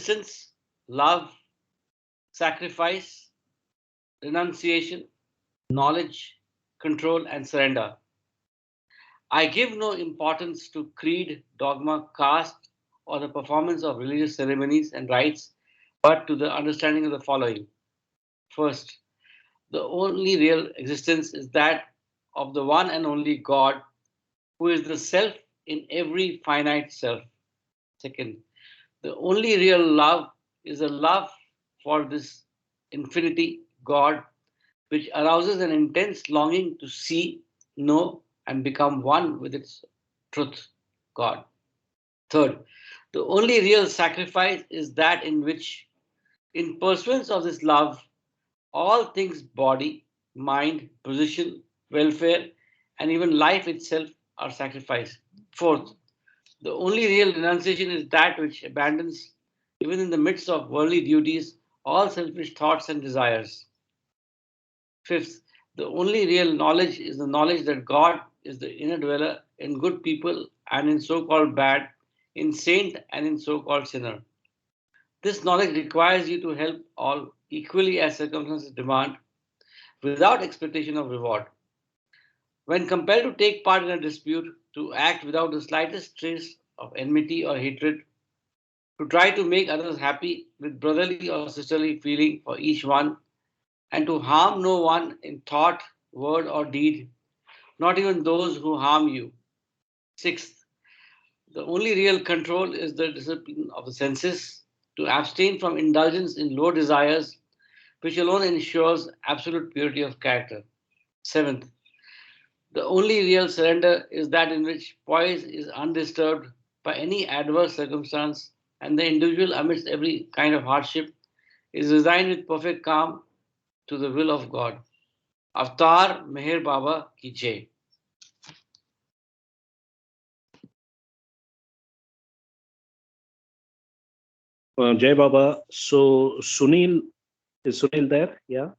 existence, love, sacrifice, renunciation, knowledge, control, and surrender. I give no importance to creed, dogma, caste, or the performance of religious ceremonies and rites, but to the understanding of the following. First, the only real existence is that of the one and only God, who is the self in every finite self. Second, the only real love is a love for this infinity, God, which arouses an intense longing to see, know, and become one with its truth, God. Third, the only real sacrifice is that in which, in pursuance of this love, all things body, mind, position, welfare, and even life itself are sacrificed. Fourth, the only real renunciation is that which abandons, even in the midst of worldly duties, all selfish thoughts and desires. Fifth, the only real knowledge is the knowledge that God is the inner dweller in good people and in so called bad, in saint and in so called sinner. This knowledge requires you to help all equally as circumstances demand, without expectation of reward. When compelled to take part in a dispute, to act without the slightest trace of enmity or hatred, to try to make others happy with brotherly or sisterly feeling for each one, and to harm no one in thought, word, or deed, not even those who harm you. Sixth, the only real control is the discipline of the senses, to abstain from indulgence in low desires, which alone ensures absolute purity of character. Seventh, the only real surrender is that in which poise is undisturbed by any adverse circumstance, and the individual, amidst every kind of hardship, is resigned with perfect calm to the will of God. Avtar Meher Baba ki Jai. Jai Baba. So Sunil, is Sunil there? Yeah.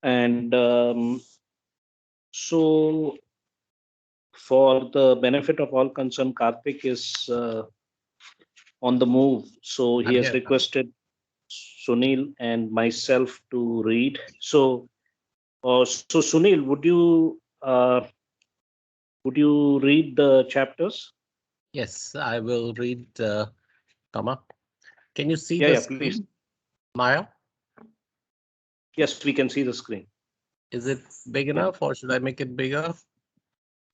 And so for the benefit of all concerned, Karthik is on the move. So he I'm has here. requested Sunil and myself to read. So, so Sunil, would you read the chapters? Yes, I will read. Tama, can you see Yeah, the yeah, screen, please. Maya? Yes, we can see the screen. Is it big enough, or should I make it bigger?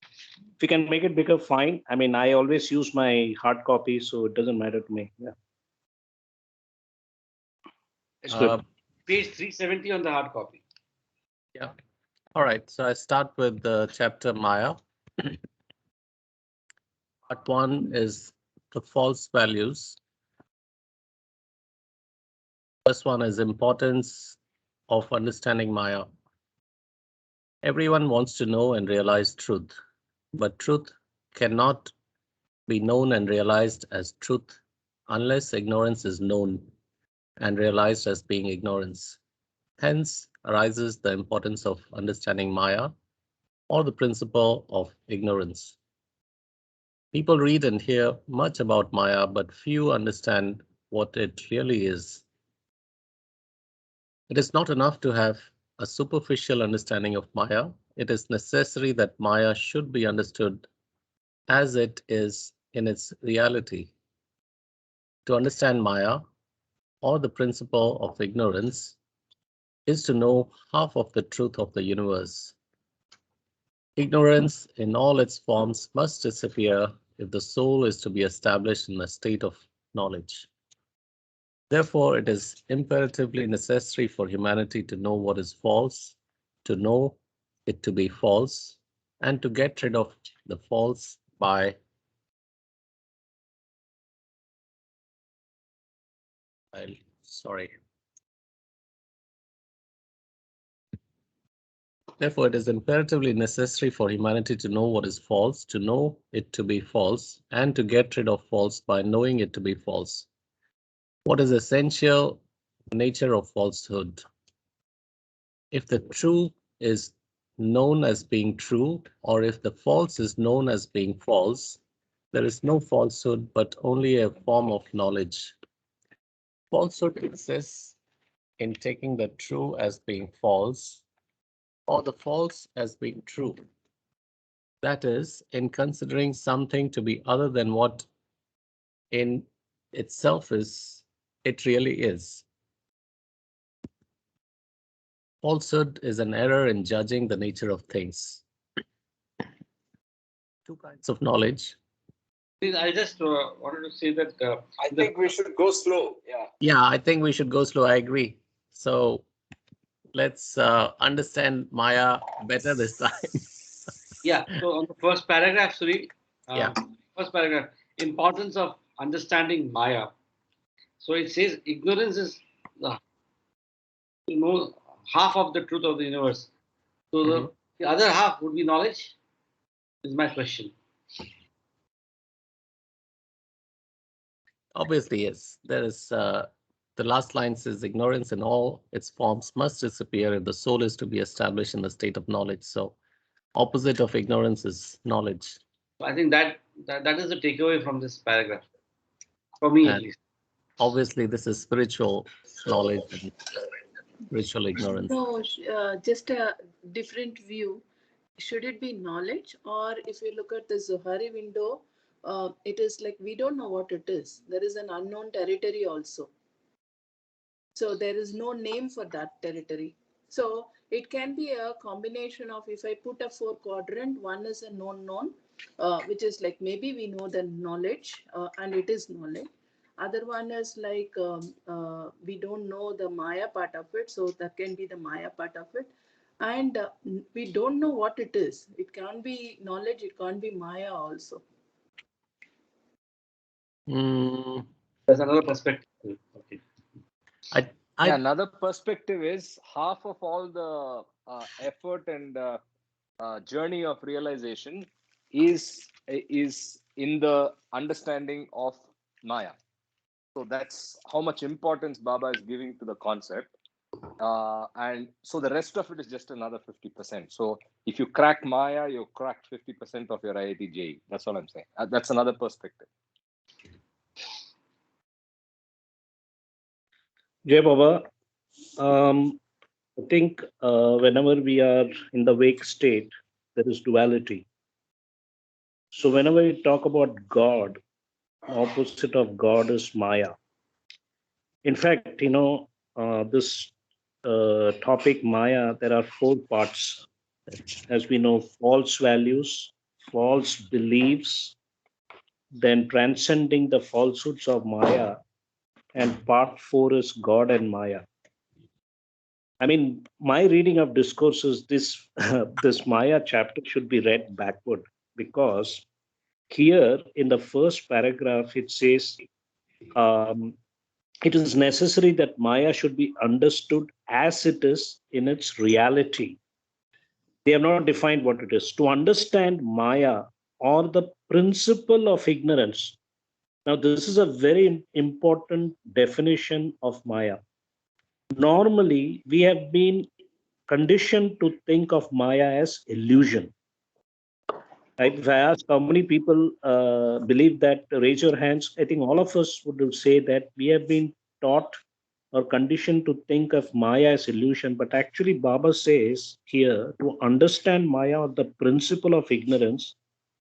If we can make it bigger, fine. I mean, I always use my hard copy, so it doesn't matter to me. Yeah, it's good. Page 370 on the hard copy. Yeah. All right. So I start with the chapter Maya. Part one is the false values. First one is importance of understanding Maya. Everyone wants to know and realize truth, but truth cannot be known and realized as truth unless ignorance is known and realized as being ignorance. Hence arises the importance of understanding Maya, or the principle of ignorance. People read and hear much about Maya, but few understand what it really is. It is not enough to have a superficial understanding of Maya. It is necessary that Maya should be understood as it is in its reality. To understand Maya, or the principle of ignorance, is to know half of the truth of the universe. Ignorance in all its forms must disappear if the soul is to be established in a state of knowledge. Therefore, it is imperatively necessary for humanity to know what is false, to know it to be false, and to get rid of the false by sorry. Therefore, it is imperatively necessary for humanity to know what is false, to know it to be false, and to get rid of false by knowing it to be false. What is essential nature of falsehood? If the true is known as being true, or if the false is known as being false, There is no falsehood, but only a form of knowledge. Falsehood exists in taking the true as being false, or the false as being true. That is, in considering something to be other than what in itself it really is. Falsehood is an error in judging the nature of things. Two kinds of knowledge. I just wanted to say that I think we should go slow. Yeah. Yeah, I think we should go slow. I agree. So let's understand Maya better this time. yeah. So on the first paragraph, Suri, Yeah. first paragraph, importance of understanding Maya. So it says ignorance is the half of the truth of the universe. So the other half would be knowledge. Is my question. Obviously, yes. There is the last line says ignorance in all its forms must disappear if the soul is to be established in the state of knowledge. So opposite of ignorance is knowledge. So I think that is the takeaway from this paragraph, for me at And least. obviously, this is spiritual knowledge and spiritual ignorance. No, just a different view. Should it be knowledge, or if you look at the Zohari window, it is like we don't know what it is. There is an unknown territory also. So there is no name for that territory. So it can be a combination of, if I put a 4-quadrant, one is a known, which is like maybe we know the knowledge and it is knowledge. Other one is like we don't know the Maya part of it, so that can be the Maya part of it. And we don't know what it is. It can't be knowledge, it can't be Maya also. There's another perspective. Okay. Another perspective is half of all the effort and journey of realization is in the understanding of Maya. So that's how much importance Baba is giving to the concept. And so the rest of it is just another 50%. So if you crack Maya, you crack 50% of your IIT JEE. That's all I'm saying. That's another perspective. Jai Baba, I think whenever we are in the wake state, there is duality. So whenever we talk about God, opposite of God is Maya. In fact, this topic Maya, there are 4 parts. As we know, false values, false beliefs, then transcending the falsehoods of Maya, and part 4 is God and Maya. I mean, my reading of Discourses, this this Maya chapter should be read backward, because here in the first paragraph it says it is necessary that Maya should be understood as it is in its reality. They have not defined what it is. To understand Maya, or the principle of ignorance. Now, this is a very important definition of Maya. Normally, we have been conditioned to think of Maya as illusion. Right? If I ask how many people believe that, raise your hands. I think all of us would say that we have been taught or conditioned to think of Maya as illusion. But actually, Baba says here, to understand Maya, or the principle of ignorance,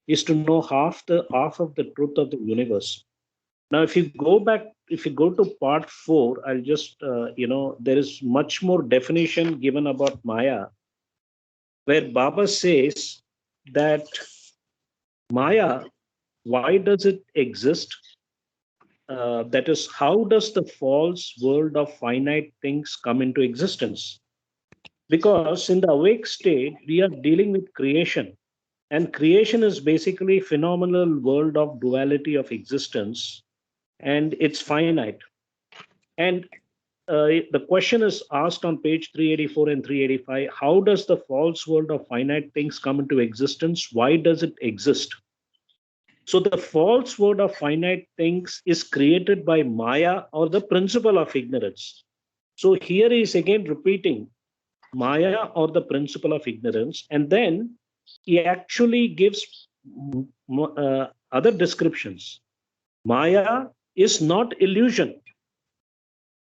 is to know half of the truth of the universe. Now, if you go to part 4, I'll just, there is much more definition given about Maya, where Baba says that Maya, why does it exist? That is, how does the false world of finite things come into existence? Because in the awake state, we are dealing with creation. And creation is basically phenomenal world of duality of existence, and it's finite. And the question is asked on page 384 and 385, how does the false world of finite things come into existence? Why does it exist? So the false world of finite things is created by Maya, or the principle of ignorance. So here he is again repeating Maya, or the principle of ignorance, and then he actually gives other descriptions. Maya is not illusion.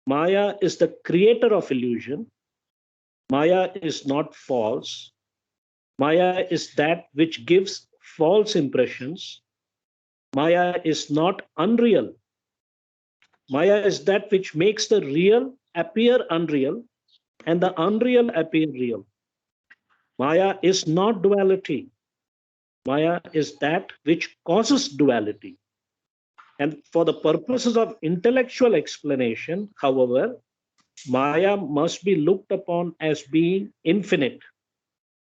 Maya is the creator of illusion. Maya is not false. Maya is that which gives false impressions. Maya is not unreal. Maya is that which makes the real appear unreal and the unreal appear real. Maya is not duality. Maya is that which causes duality. And for the purposes of intellectual explanation, however, Maya must be looked upon as being infinite.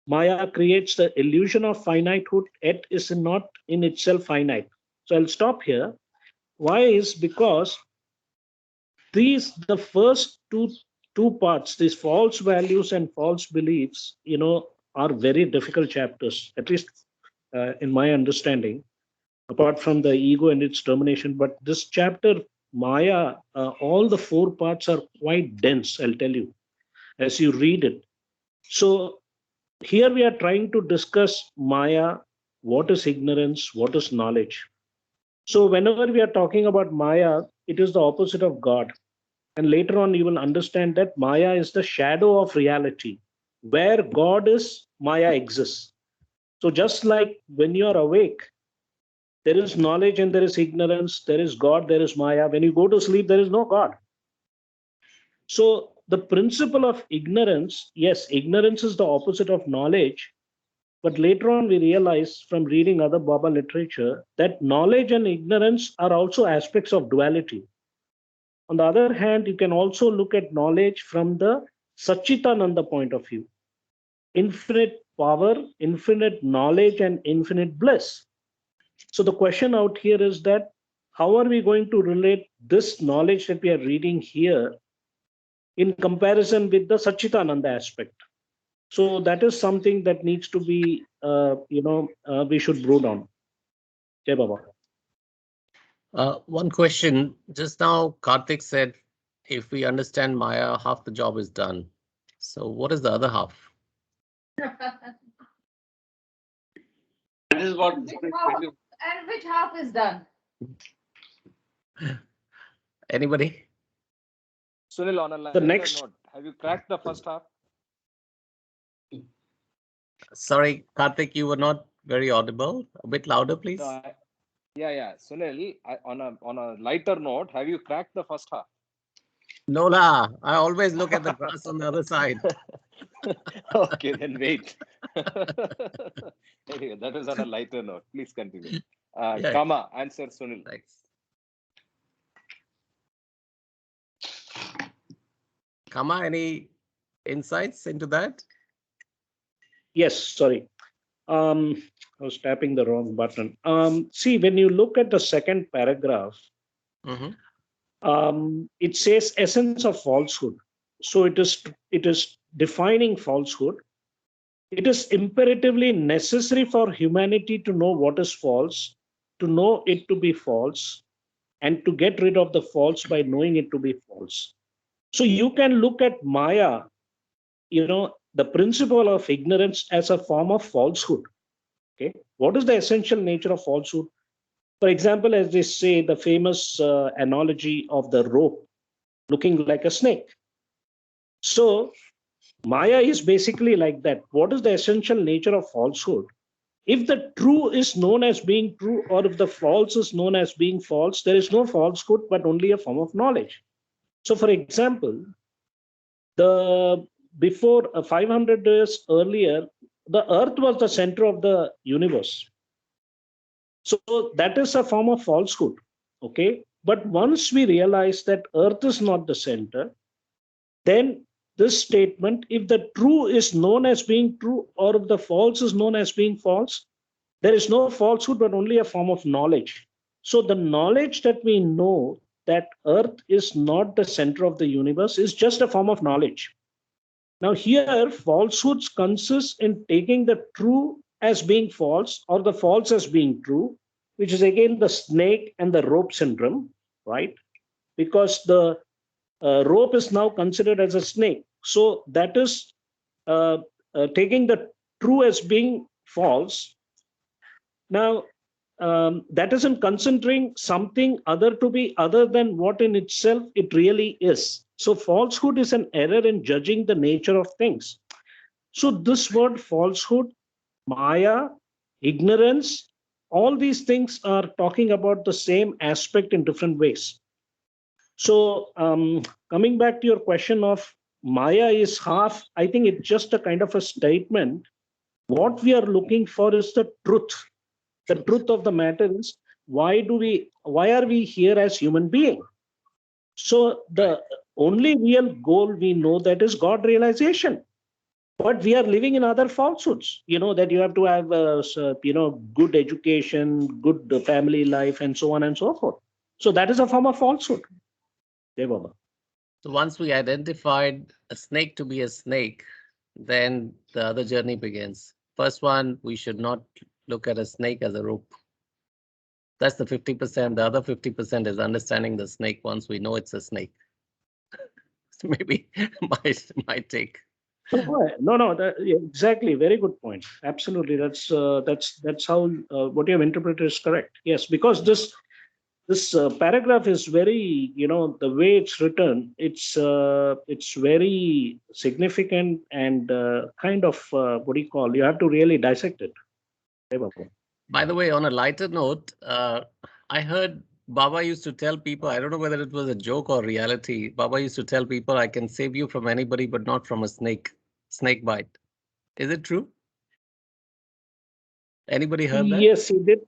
Maya creates the illusion of finitehood, yet is not in itself finite. So I'll stop here. Why is because the first two parts, these false values and false beliefs, are very difficult chapters, at least in my understanding, apart from the ego and its termination. But this chapter, Maya, all the four parts are quite dense, I'll tell you, as you read it. So here we are trying to discuss Maya, what is ignorance, what is knowledge. So whenever we are talking about Maya, it is the opposite of God. And later on, you will understand that Maya is the shadow of reality. Where God is, Maya exists. So just like when you are awake, there is knowledge and there is ignorance, there is God, there is Maya. When you go to sleep, there is no God. So the principle of ignorance, yes, ignorance is the opposite of knowledge. But later on, we realize from reading other Baba literature that knowledge and ignorance are also aspects of duality. On the other hand, you can also look at knowledge from the Satchitananda point of view. Infinite power, infinite knowledge, and infinite bliss. So the question out here is that how are we going to relate this knowledge that we are reading here in comparison with the Satchitananda aspect? So that is something that needs to be, we should brood on. Jai Baba. One question. Just now, Karthik said, if we understand Maya, half the job is done. So what is the other half? That is what. And which half is done? Anybody? Sunil, on a lighter note, have you cracked the first half? Sorry, Karthik, you were not very audible. A bit louder, please. No, yeah. Sunil, on a lighter note, have you cracked the first half? No, la. I always look at the grass on the other side. Okay, then wait. Anyway, that is on a lighter note. Please continue. Yeah. Kama, answer Sunil. Thanks. Kama, any insights into that? Yes, sorry. I was tapping the wrong button. See, when you look at the second paragraph, it says essence of falsehood. So it is defining falsehood. It is imperatively necessary for humanity to know what is false, to know it to be false, and to get rid of the false by knowing it to be false. So you can look at Maya, the principle of ignorance, as a form of falsehood. Okay, what is the essential nature of falsehood? For example, as they say, the famous analogy of the rope looking like a snake. So Maya is basically like that. What is the essential nature of falsehood? If the true is known as being true, or if the false is known as being false, there is no falsehood, but only a form of knowledge. So, for example, before 500 years earlier, the earth was the center of the universe. So that is a form of falsehood. Okay. But once we realize that earth is not the center, then this statement, if the true is known as being true, or if the false is known as being false, there is no falsehood, but only a form of knowledge. So the knowledge that we know that earth is not the center of the universe is just a form of knowledge. Now here, falsehoods consist in taking the true as being false or the false as being true, which is again the snake and the rope syndrome, right? Because the rope is now considered as a snake. So that is taking the true as being false. Now, that isn't considering something other than what in itself it really is. So falsehood is an error in judging the nature of things. So this word falsehood, Maya, ignorance, all these things are talking about the same aspect in different ways. So coming back to your question of Maya is half, I think it's just a kind of a statement. What we are looking for is the truth. The truth of the matter is, why are we here as human beings? So the only real goal we know that is God realization. But we are living in other falsehoods, that you have to have good education, good family life, and so on and so forth. So that is a form of falsehood. Baba. So once we identified a snake to be a snake, then the other journey begins. First one, we should not look at a snake as a rope. That's the 50%. The other 50% is understanding the snake once we know it's a snake. So maybe my take. No, exactly. Very good point. Absolutely. That's how what you have interpreted is correct. Yes, because this paragraph is very, the way it's written, it's very significant and kind of what do you call? You have to really dissect it. By the way, on a lighter note, I heard Baba used to tell people, I don't know whether it was a joke or reality. Baba used to tell people, I can save you from anybody, but not from a snake bite. Is it true? Anybody heard that? Yes, he did.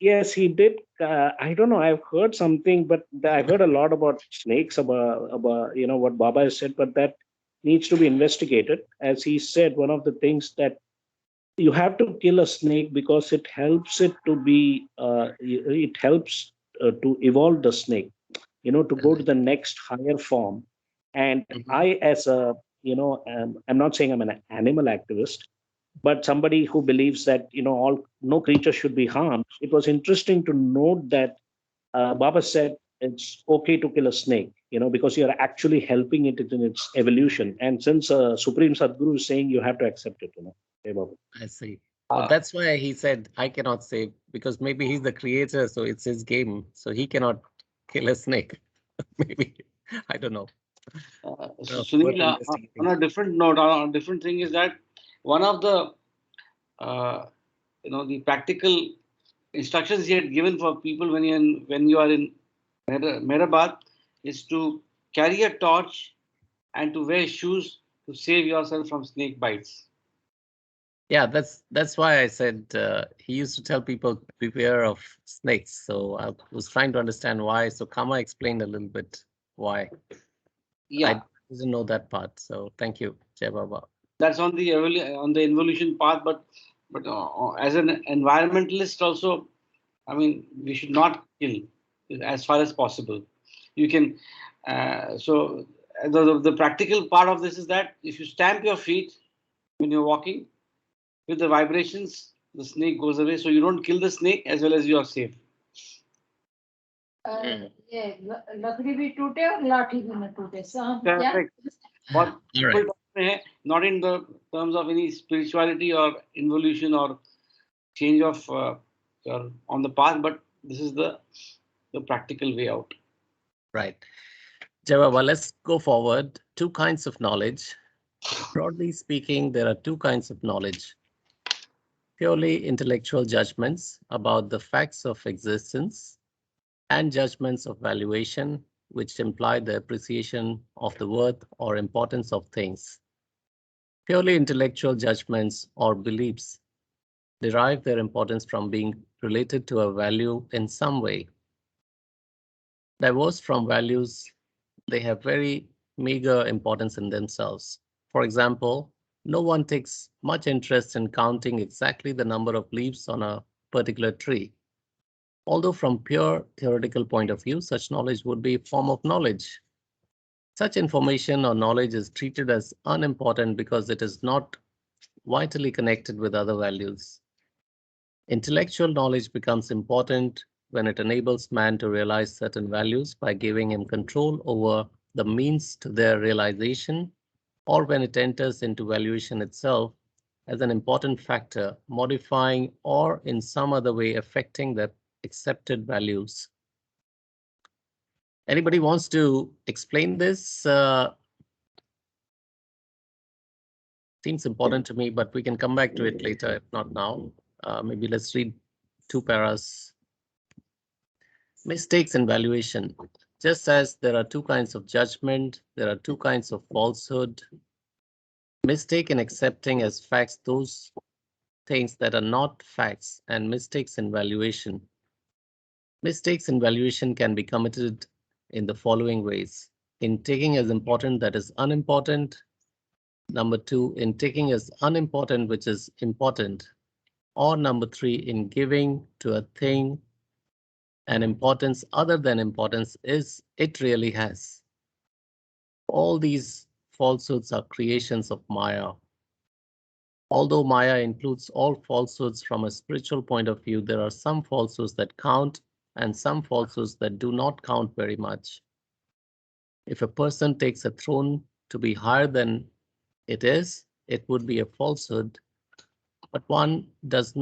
Yes, he did. I don't know. I've heard something, but I've heard a lot about snakes, about what Baba has said, but that needs to be investigated. As he said, one of the things that you have to kill a snake because it helps it to be, it helps to evolve the snake, to go to the next higher form. And I, as a, I'm not saying I'm an animal activist, but somebody who believes that no creature should be harmed. It was interesting to note that Baba said it's okay to kill a snake, because you're actually helping it in its evolution. And since Supreme Sadguru is saying you have to accept it, Hey, Baba. I see. That's why he said I cannot save, because maybe he's the creator, so it's his game, so he cannot kill a snake. Maybe, I don't know. Sunil, on a different note, on a different thing is that one of the the practical instructions he had given for people when you are in Mehrabad is to carry a torch and to wear shoes to save yourself from snake bites. Yeah, that's why I said he used to tell people beware of snakes. So I was trying to understand why. So Kama explained a little bit why. Yeah, I didn't know that part. So thank you, Jai Baba. That's on the evolution path, but as an environmentalist also, I mean, we should not kill as far as possible. You can so the practical part of this is that if you stamp your feet when you're walking, with the vibrations, the snake goes away. So you don't kill the snake as well as you are safe. ये लकड़ी भी टूटे और लाठी भी न टूटे. So what people talk about, not in the terms of any spirituality or involution or change of on the path, but this is the practical way out. Right. Jai Baba, let's go forward. Two kinds of knowledge. Broadly speaking, there are two kinds of knowledge. Purely intellectual judgments about the facts of existence and judgments of valuation, which imply the appreciation of the worth or importance of things. Purely intellectual judgments or beliefs derive their importance from being related to a value in some way. Divorced from values, they have very meager importance in themselves. For example, no one takes much interest in counting exactly the number of leaves on a particular tree. Although from pure theoretical point of view, such knowledge would be a form of knowledge. Such information or knowledge is treated as unimportant because it is not vitally connected with other values. Intellectual knowledge becomes important when it enables man to realize certain values by giving him control over the means to their realization, or when it enters into valuation itself as an important factor, modifying or in some other way affecting the accepted values. Anybody wants to explain this? Seems important to me, but we can come back to it later, if not now. Maybe let's read 2 paras. Mistakes in valuation. Just as there are 2 kinds of judgment, there are 2 kinds of falsehood. Mistake in accepting as facts those things that are not facts, and mistakes in valuation. Mistakes in valuation can be committed in the following ways: in taking as important that is unimportant. Number 2, in taking as unimportant which is important. Or number 3, in giving to a thing an importance other than importance is it really has. All these falsehoods are creations of Maya. Although Maya includes all falsehoods from a spiritual point of view, there are some falsehoods that count and some falsehoods that do not count very much. If a person takes a throne to be higher than it is, it would be a falsehood, but one that does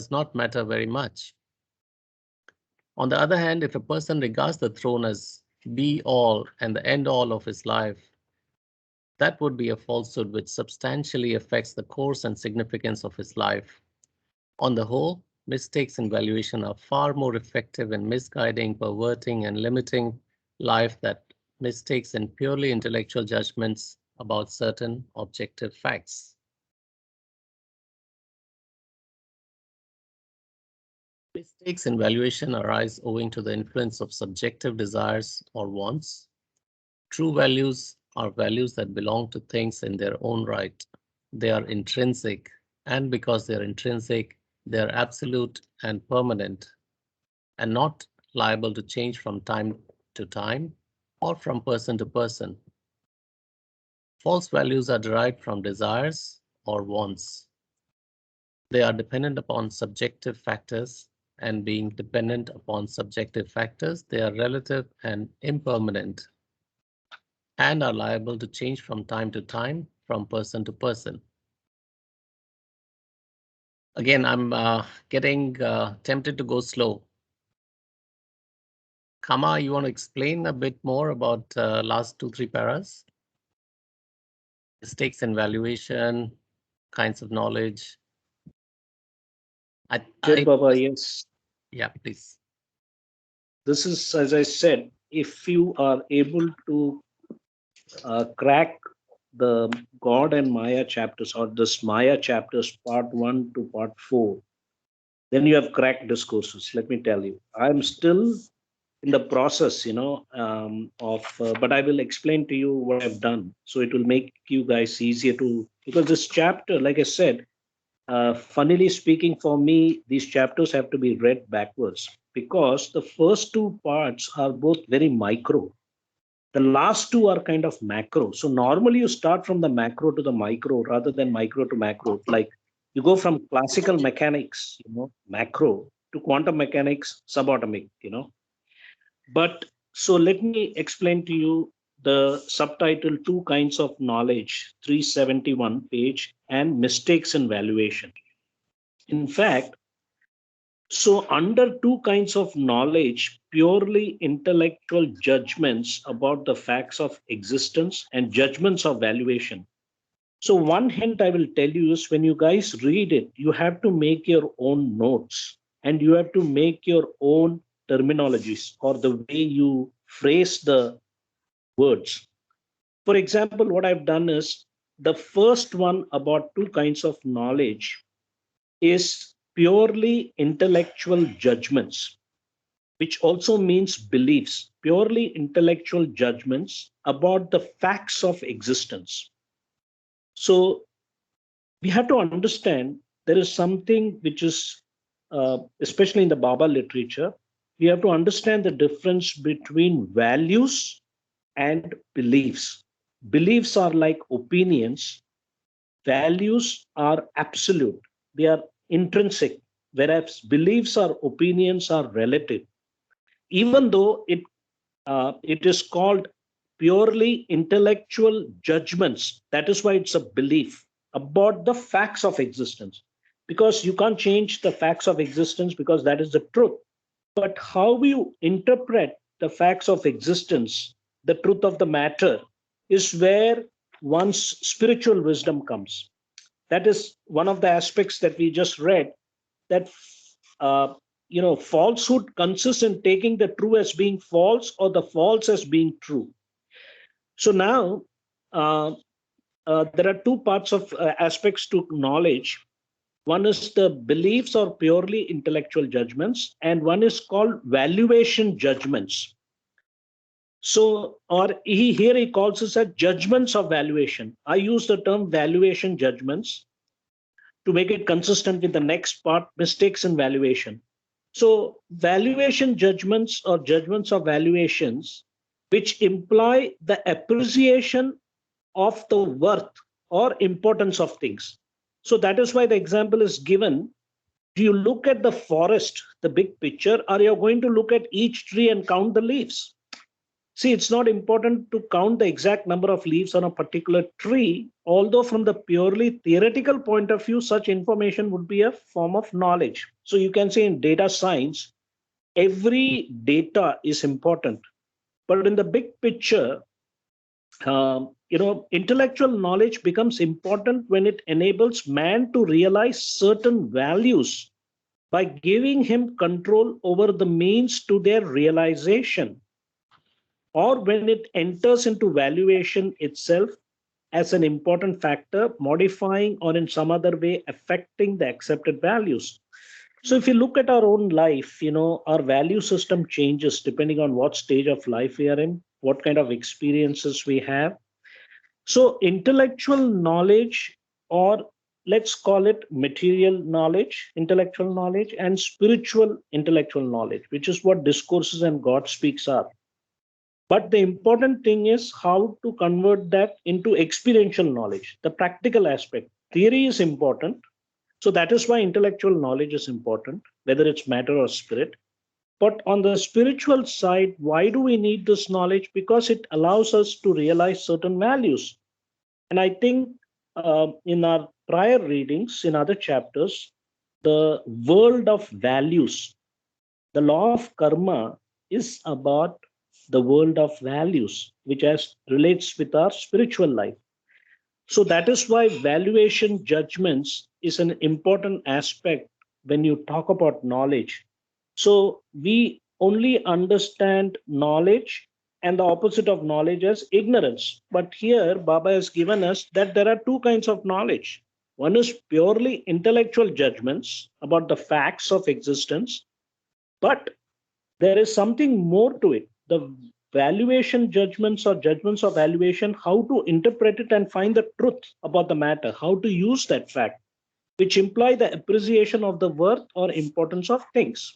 not matter very much. On the other hand, if a person regards the throne as be all and the end all of his life, that would be a falsehood which substantially affects the course and significance of his life. On the whole, mistakes in valuation are far more effective in misguiding, perverting, and limiting life than mistakes in purely intellectual judgments about certain objective facts. Mistakes in valuation arise owing to the influence of subjective desires or wants. True values are values that belong to things in their own right. They are intrinsic, and because they are intrinsic, they are absolute and permanent, and not liable to change from time to time or from person to person. False values are derived from desires or wants. They are dependent upon subjective factors, and being dependent upon subjective factors, they are relative and impermanent, and are liable to change from time to time, from person to person. Again, I'm getting tempted to go slow. Kama, you want to explain a bit more about last 2-3 paras? Mistakes in valuation, kinds of knowledge. Baba, yes. Yeah, please. This is, as I said, if you are able to crack the God and Maya chapters, or this Maya chapters part 1 to part 4, then you have cracked discourses. Let me tell you, I'm still in the process, but I will explain to you what I've done, so it will make you guys easier to, because this chapter, like I said, funnily speaking, for me, these chapters have to be read backwards, because the first 2 parts are both very micro. The last 2 are kind of macro. So normally you start from the macro to the micro rather than micro to macro. Like you go from classical mechanics, macro, to quantum mechanics, subatomic, But so let me explain to you the subtitle: 2 Kinds of Knowledge, 371 page, and mistakes in valuation. In fact, so under 2 kinds of knowledge, purely intellectual judgments about the facts of existence and judgments of valuation. So one hint I will tell you is, when you guys read it, you have to make your own notes, and you have to make your own terminologies, or the way you phrase the words. For example, what I've done is, the first one about 2 kinds of knowledge is purely intellectual judgments, which also means beliefs, purely intellectual judgments about the facts of existence. So we have to understand there is something which is, especially in the Baba literature, we have to understand the difference between values and beliefs. Beliefs are like opinions, values are absolute, they are intrinsic, whereas beliefs or opinions are relative. Even though it is called purely intellectual judgments. That is why it's a belief about the facts of existence. Because you can't change the facts of existence because that is the truth. But how you interpret the facts of existence, the truth of the matter, is where one's spiritual wisdom comes. That is one of the aspects that we just read, that falsehood consists in taking the true as being false or the false as being true. So now there are two parts of aspects to knowledge. One is the beliefs or purely intellectual judgments, and one is called valuation judgments. So, or here he calls it as judgments of valuation. I use the term valuation judgments to make it consistent with the next part, mistakes in valuation. So, valuation judgments or judgments of valuations, which imply the appreciation of the worth or importance of things. So that is why the example is given. Do you look at the forest, the big picture, or you're going to look at each tree and count the leaves? See, it's not important to count the exact number of leaves on a particular tree, although from the purely theoretical point of view, such information would be a form of knowledge. So you can say in data science, every data is important. But in the big picture, intellectual knowledge becomes important when it enables man to realize certain values by giving him control over the means to their realization, or when it enters into valuation itself as an important factor, modifying or in some other way affecting the accepted values. So if you look at our own life, our value system changes depending on what stage of life we are in, what kind of experiences we have. So intellectual knowledge, or let's call it material knowledge, intellectual knowledge, and spiritual intellectual knowledge, which is what discourses and God speaks are. But the important thing is how to convert that into experiential knowledge, the practical aspect. Theory is important. So that is why intellectual knowledge is important, whether it's matter or spirit. But on the spiritual side, why do we need this knowledge? Because it allows us to realize certain values. And I think in our prior readings, in other chapters, the world of values, the law of karma is about the world of values, which relates with our spiritual life. So that is why valuation judgments is an important aspect when you talk about knowledge. So we only understand knowledge and the opposite of knowledge as ignorance. But here Baba has given us that there are two kinds of knowledge. One is purely intellectual judgments about the facts of existence, but there is something more to it. The valuation judgments or judgments of valuation, how to interpret it and find the truth about the matter, how to use that fact, which imply the appreciation of the worth or importance of things.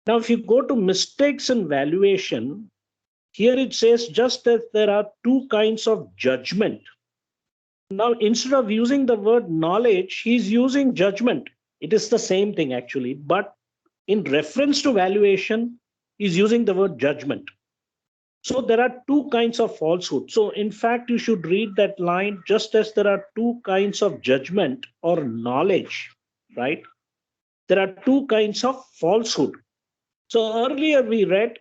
Now, if you go to mistakes in valuation, here it says just that there are two kinds of judgment. Now, instead of using the word knowledge, he's using judgment. It is the same thing actually, but in reference to valuation, he's using the word judgment. So there are two kinds of falsehood. So in fact, you should read that line just as there are two kinds of judgment or knowledge, right? There are two kinds of falsehood. So earlier we read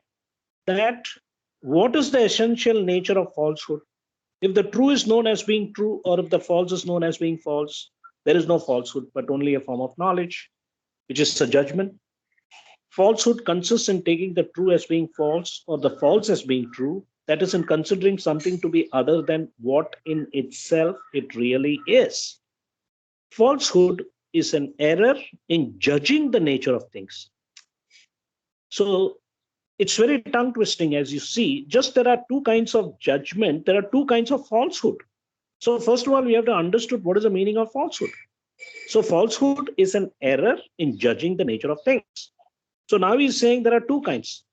that what is the essential nature of falsehood? If the true is known as being true, or if the false is known as being false, there is no falsehood, but only a form of knowledge, which is a judgment. Falsehood consists in taking the true as being false or the false as being true. That is, in considering something to be other than what in itself it really is. Falsehood is an error in judging the nature of things. So it's very tongue twisting, as you see. Just there are two kinds of judgment, there are two kinds of falsehood. So first of all, we have to understand what is the meaning of falsehood. So falsehood is an error in judging the nature of things. So now he's saying there are two kinds.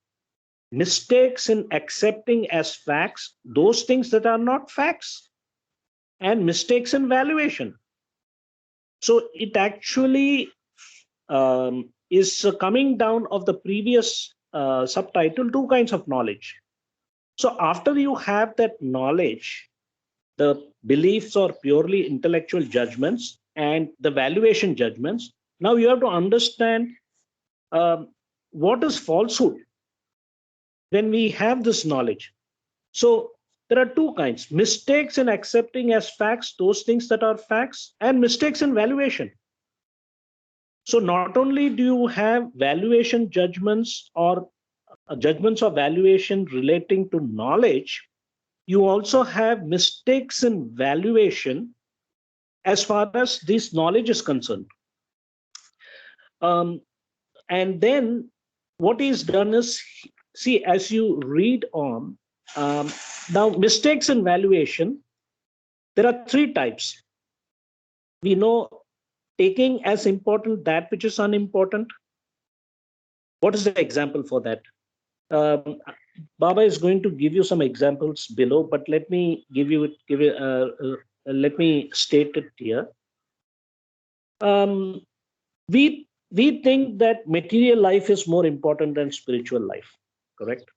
Mistakes in accepting as facts those things that are not facts, and mistakes in valuation. So it actually is coming down of the previous subtitle, two kinds of knowledge. So after you have that knowledge, the beliefs are purely intellectual judgments and the valuation judgments. Now you have to understand what is falsehood when we have this knowledge. So there are two kinds: mistakes in accepting as facts those things that are facts, and mistakes in valuation. So not only do you have valuation judgments or judgments of valuation relating to knowledge, you also have mistakes in valuation as far as this knowledge is concerned. Um, and then what is done is, see, as you read on, now mistakes in valuation, there are three types. We know taking as important that which is unimportant. What is the example for that? Um, Baba is going to give you some examples below, but let me let me state it here. Um, we think that material life is more important than spiritual life, correct?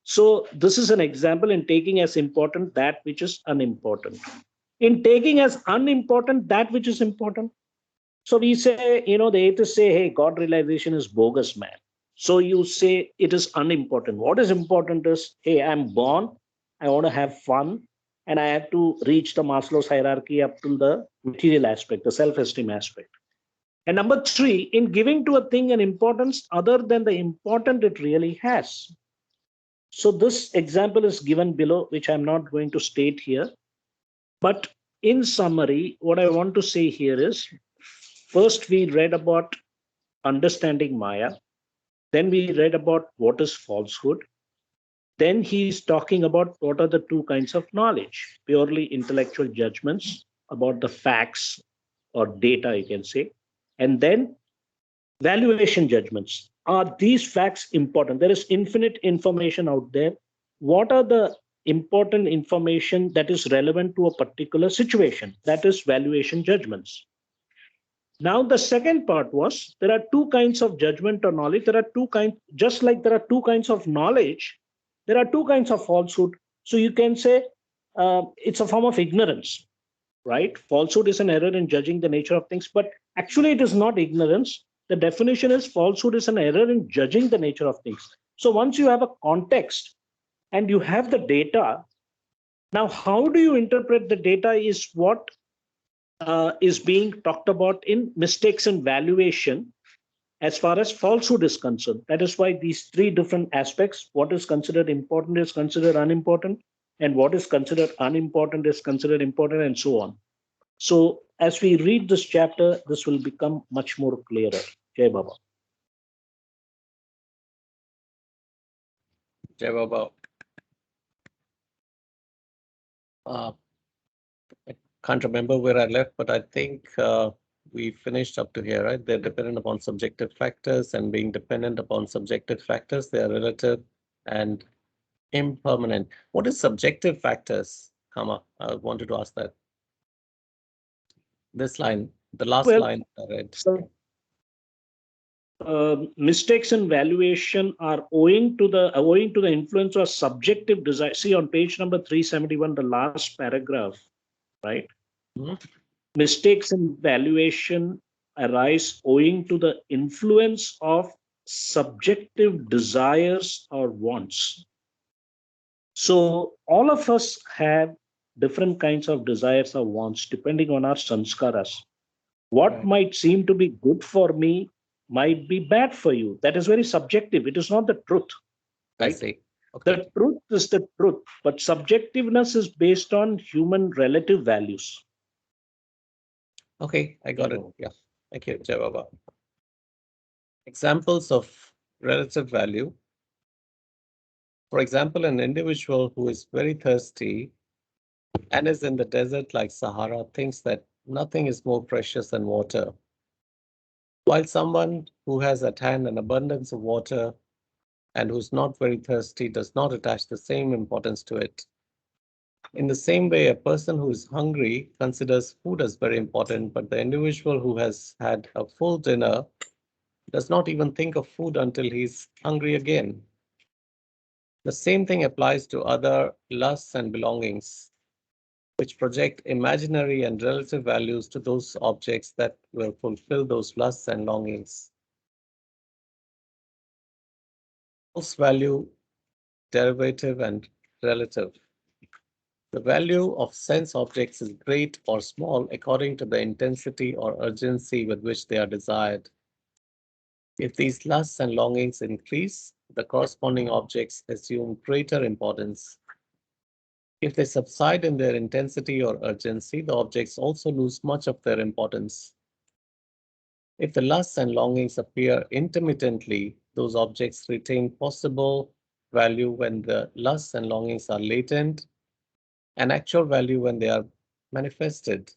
So this is an example in taking as important that which is unimportant. In taking as unimportant that which is important. So we say, the atheists say, hey, God realization is bogus, man. So you say it is unimportant. What is important is, hey, I'm born, I want to have fun, and I have to reach the Maslow's hierarchy up to the material aspect, the self-esteem aspect. And number three, in giving to a thing an importance other than the important it really has. So this example is given below, which I'm not going to state here. But in summary, what I want to say here is, first we read about understanding Maya. Then we read about what is falsehood. Then he's talking about what are the two kinds of knowledge: purely intellectual judgments about the facts or data, you can say. And then valuation judgments. Are these facts important? There is infinite information out there. What are the important information that is relevant to a particular situation? That is valuation judgments. Now, the second part was, there are two kinds of judgment or knowledge. There are two kinds, just like there are two kinds of knowledge, there are two kinds of falsehood. So you can say it's a form of ignorance, right? Falsehood is an error in judging the nature of things, but actually it is not ignorance. The definition is falsehood is an error in judging the nature of things. So once you have a context and you have the data, now how do you interpret the data is what is being talked about in mistakes in valuation as far as falsehood is concerned. That is why these three different aspects: what is considered important is considered unimportant, and what is considered unimportant is considered important, and so on. So as we read this chapter, this will become much more clearer. Jai Baba. Jai Baba. I can't remember where I left, but I think we finished up to here, right? They're dependent upon subjective factors, and being dependent upon subjective factors, they are relative and impermanent. What is subjective factors, Kama? I wanted to ask that. This line, the last line I read. So, mistakes in valuation are owing to the influence of subjective desire. See on page number 371, the last paragraph, right? Mm-hmm. Mistakes in valuation arise owing to the influence of subjective desires or wants. So all of us have different kinds of desires or wants depending on our sanskaras. What might seem to be good for me might be bad for you. That is very subjective. It is not the truth. Right? I see. Okay. The truth is the truth, but subjectiveness is based on human relative values. Okay, I got it. Yeah. Thank you, Jai Baba. Examples of relative value. For example, an individual who is very thirsty and is in the desert like Sahara thinks that nothing is more precious than water, while someone who has at hand an abundance of water and who's not very thirsty does not attach the same importance to it. In the same way, a person who is hungry considers food as very important, but the individual who has had a full dinner does not even think of food until he's hungry again. The same thing applies to other lusts and belongings, which project imaginary and relative values to those objects that will fulfill those lusts and longings. False value, derivative, and relative. The value of sense objects is great or small according to the intensity or urgency with which they are desired. If these lusts and longings increase, the corresponding objects assume greater importance. If they subside in their intensity or urgency, the objects also lose much of their importance. If the lusts and longings appear intermittently, those objects retain possible value when the lusts and longings are latent, and actual value when they are manifested.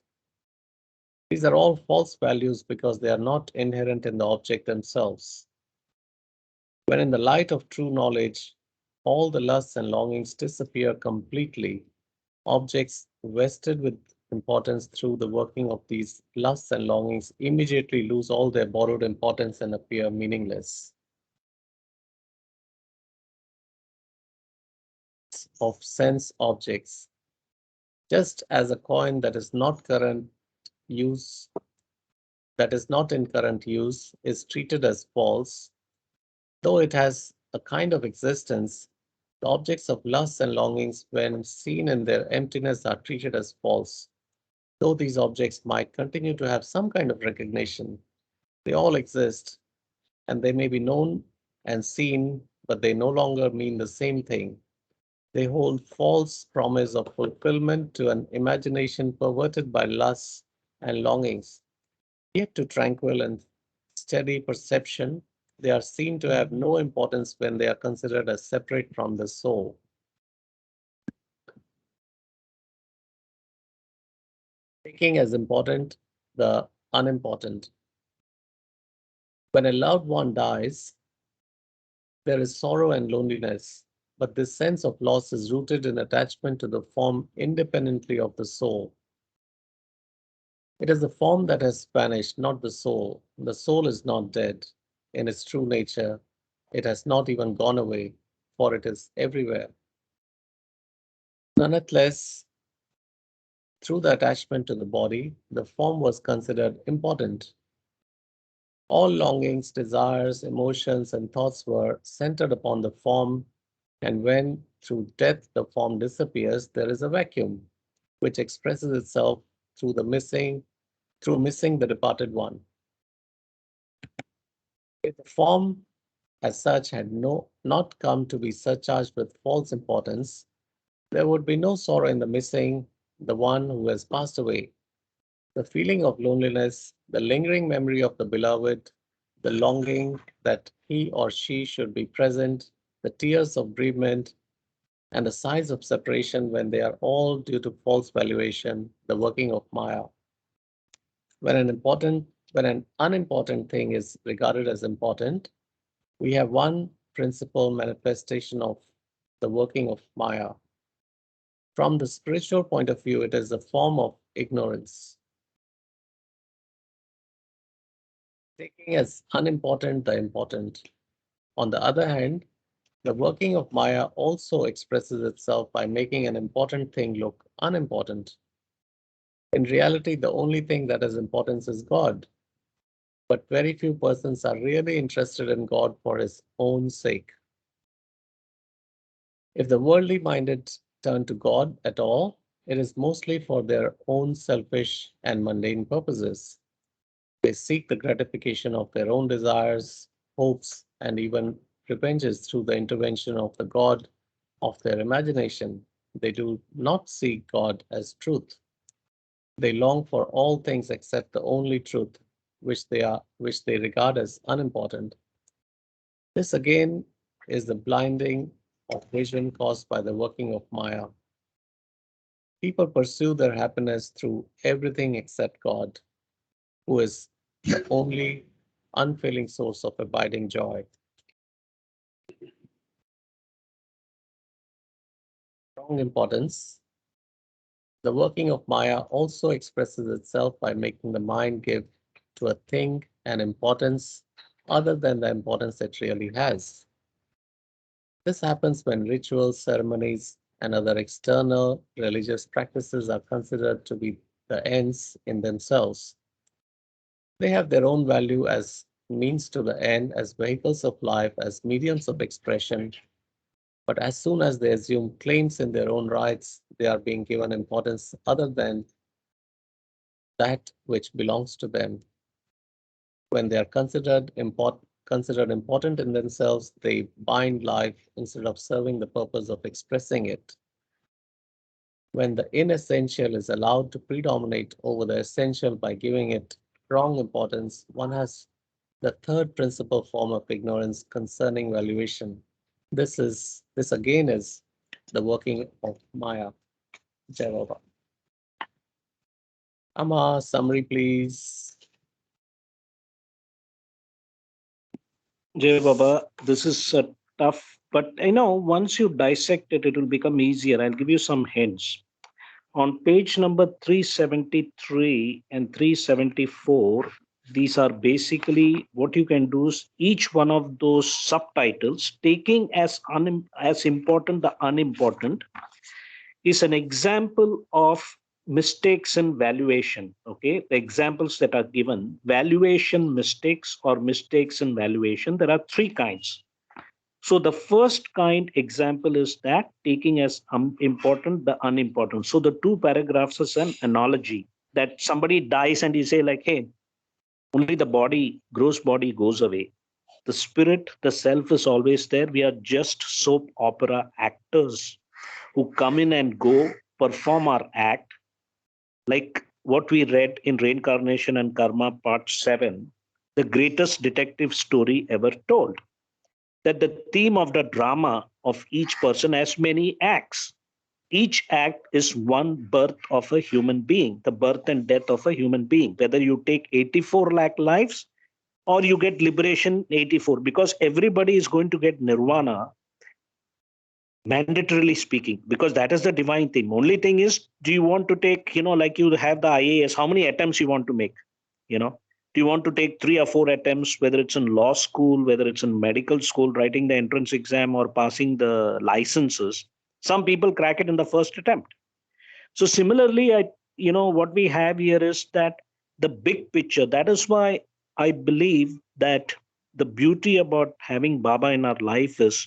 These are all false values because they are not inherent in the object themselves. When in the light of true knowledge, all the lusts and longings disappear completely, objects vested with importance through the working of these lusts and longings immediately lose all their borrowed importance and appear meaningless. Of sense objects. Just as a coin that is not in current use is treated as false, though it has a kind of existence, the objects of lusts and longings, when seen in their emptiness, are treated as false. Though these objects might continue to have some kind of recognition, they all exist, and they may be known and seen, but they no longer mean the same thing. They hold false promise of fulfillment to an imagination perverted by lusts and longings. Yet to tranquil and steady perception, they are seen to have no importance when they are considered as separate from the soul. Taking as important the unimportant. When a loved one dies, there is sorrow and loneliness, but this sense of loss is rooted in attachment to the form independently of the soul. It is the form that has vanished, not the soul. The soul is not dead. In its true nature, it has not even gone away, for it is everywhere. Nonetheless, through the attachment to the body, the form was considered important. All longings, desires, emotions, and thoughts were centered upon the form, and when through death the form disappears, there is a vacuum, which expresses itself through missing the departed one. If the form as such had not come to be surcharged with false importance, there would be no sorrow in the missing the one who has passed away. The feeling of loneliness, the lingering memory of the beloved, the longing that he or she should be present, the tears of bereavement, and the sighs of separation, when they are all due to false valuation, the working of Maya. When an unimportant thing is regarded as important, we have one principal manifestation of the working of Maya. From the spiritual point of view, it is a form of ignorance. Taking as unimportant the important. On the other hand, the working of Maya also expresses itself by making an important thing look unimportant. In reality, the only thing that has importance is God. But very few persons are really interested in God for his own sake. If the worldly minded turn to God at all, it is mostly for their own selfish and mundane purposes. They seek the gratification of their own desires, hopes, and even revenges through the intervention of the God of their imagination. They do not seek God as truth. They long for all things except the only truth, which they regard as unimportant. This again is the blinding of vision caused by the working of Maya. People pursue their happiness through everything except God, who is the only unfailing source of abiding joy. Strong importance. The working of Maya also expresses itself by making the mind give to a thing an importance other than the importance it really has. This happens when rituals, ceremonies, and other external religious practices are considered to be the ends in themselves. They have their own value as means to the end, as vehicles of life, as mediums of expression. But as soon as they assume claims in their own rights, they are being given importance other than that which belongs to them. When they are considered important in themselves, they bind life instead of serving the purpose of expressing it. When the inessential is allowed to predominate over the essential by giving it wrong importance, one has the third principal form of ignorance concerning valuation. This again is the working of Maya. Jai Baba. Amma, summary, please. Jay Baba, this is tough, but once you dissect it, it will become easier. I'll give you some hints. On page number 373 and 374, these are basically what you can do is each one of those subtitles, taking as important the unimportant, is an example of mistakes in valuation. Okay, the examples that are given, valuation mistakes or mistakes in valuation, there are three kinds. So the first kind example is that taking as important the unimportant. So the two paragraphs is an analogy that somebody dies and you say like, hey, only the body, gross body goes away. The spirit, the self is always there. We are just soap opera actors who come in and go, perform our act, like what we read in Reincarnation and Karma Part 7, the greatest detective story ever told. That the theme of the drama of each person has many acts. Each act is one birth of a human being, the birth and death of a human being, whether you take 84 lakh lives or you get liberation 84, because everybody is going to get nirvana, mandatorily speaking, because that is the divine theme. Only thing is, do you want to take, like you have the IAS, how many attempts you want to make? Do you want to take 3 or 4 attempts, whether it's in law school, whether it's in medical school, writing the entrance exam or passing the licenses? Some people crack it in the first attempt. So similarly, what we have here is that the big picture. That is why I believe that the beauty about having Baba in our life is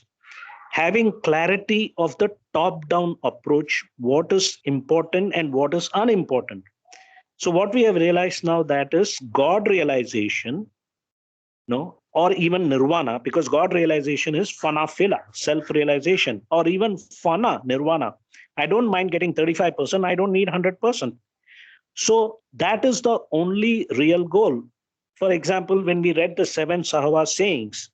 having clarity of the top down approach, what is important and what is unimportant. So what we have realized now, that is God realization, or even nirvana, because God realization is fana phila, self-realization, or even fana, nirvana. I don't mind getting 35%, I don't need 100%. So that is the only real goal. For example, when we read the 7 Sahava sayings,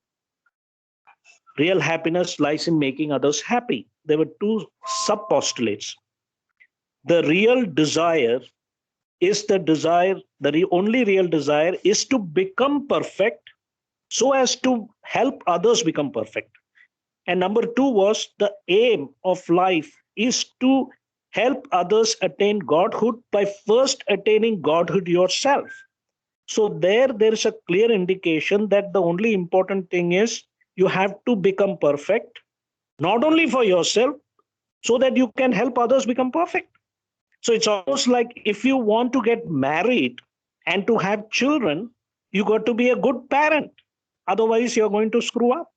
real happiness lies in making others happy. There were 2 sub-postulates. The real desire is only real desire is to become perfect so as to help others become perfect. And number 2 was the aim of life is to help others attain Godhood by first attaining Godhood yourself. So there is a clear indication that the only important thing is you have to become perfect, not only for yourself, so that you can help others become perfect. So it's almost like if you want to get married and to have children, you got to be a good parent. Otherwise, you're going to screw up.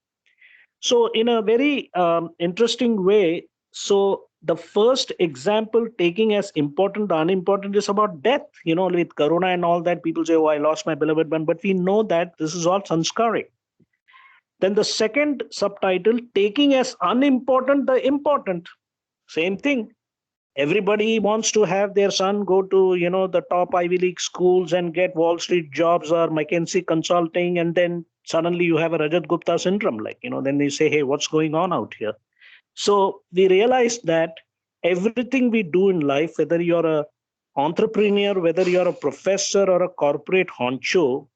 So in a very interesting way, so the first example taking as important, the unimportant is about death. With Corona and all that, people say, oh, I lost my beloved one. But we know that this is all sanskaric. Then the second subtitle, taking as unimportant the important. Same thing. Everybody wants to have their son go to, the top Ivy League schools and get Wall Street jobs or McKinsey consulting. And then suddenly you have a Rajat Gupta syndrome. Then they say, hey, what's going on out here? So we realize that everything we do in life, whether you're a entrepreneur, whether you're a professor or a corporate honcho,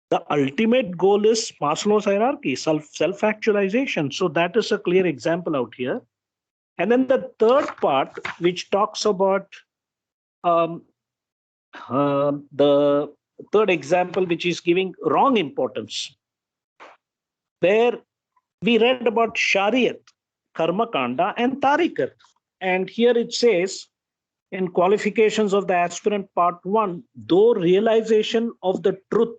the ultimate goal is Maslow's hierarchy, self-actualization. So that is a clear example out here. And then the third part, which talks about the third example, which is giving wrong importance, where we read about Shariat. Karma Kanda, and Tarika. And here it says, in qualifications of the aspirant part 1, though realization of the truth,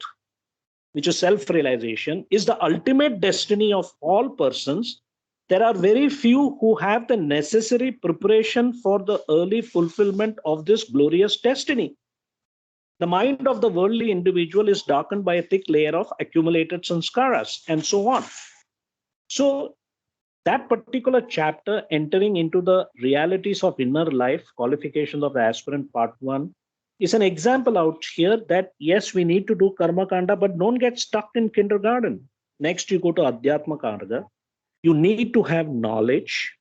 which is self-realization, is the ultimate destiny of all persons, there are very few who have the necessary preparation for the early fulfillment of this glorious destiny. The mind of the worldly individual is darkened by a thick layer of accumulated sanskaras, and so on. So that particular chapter, entering into the realities of inner life, qualifications of the aspirant part 1, is an example out here that yes, we need to do karma kanda, but don't get stuck in kindergarten. Next, you go to adhyatma kanda. You need to have knowledge.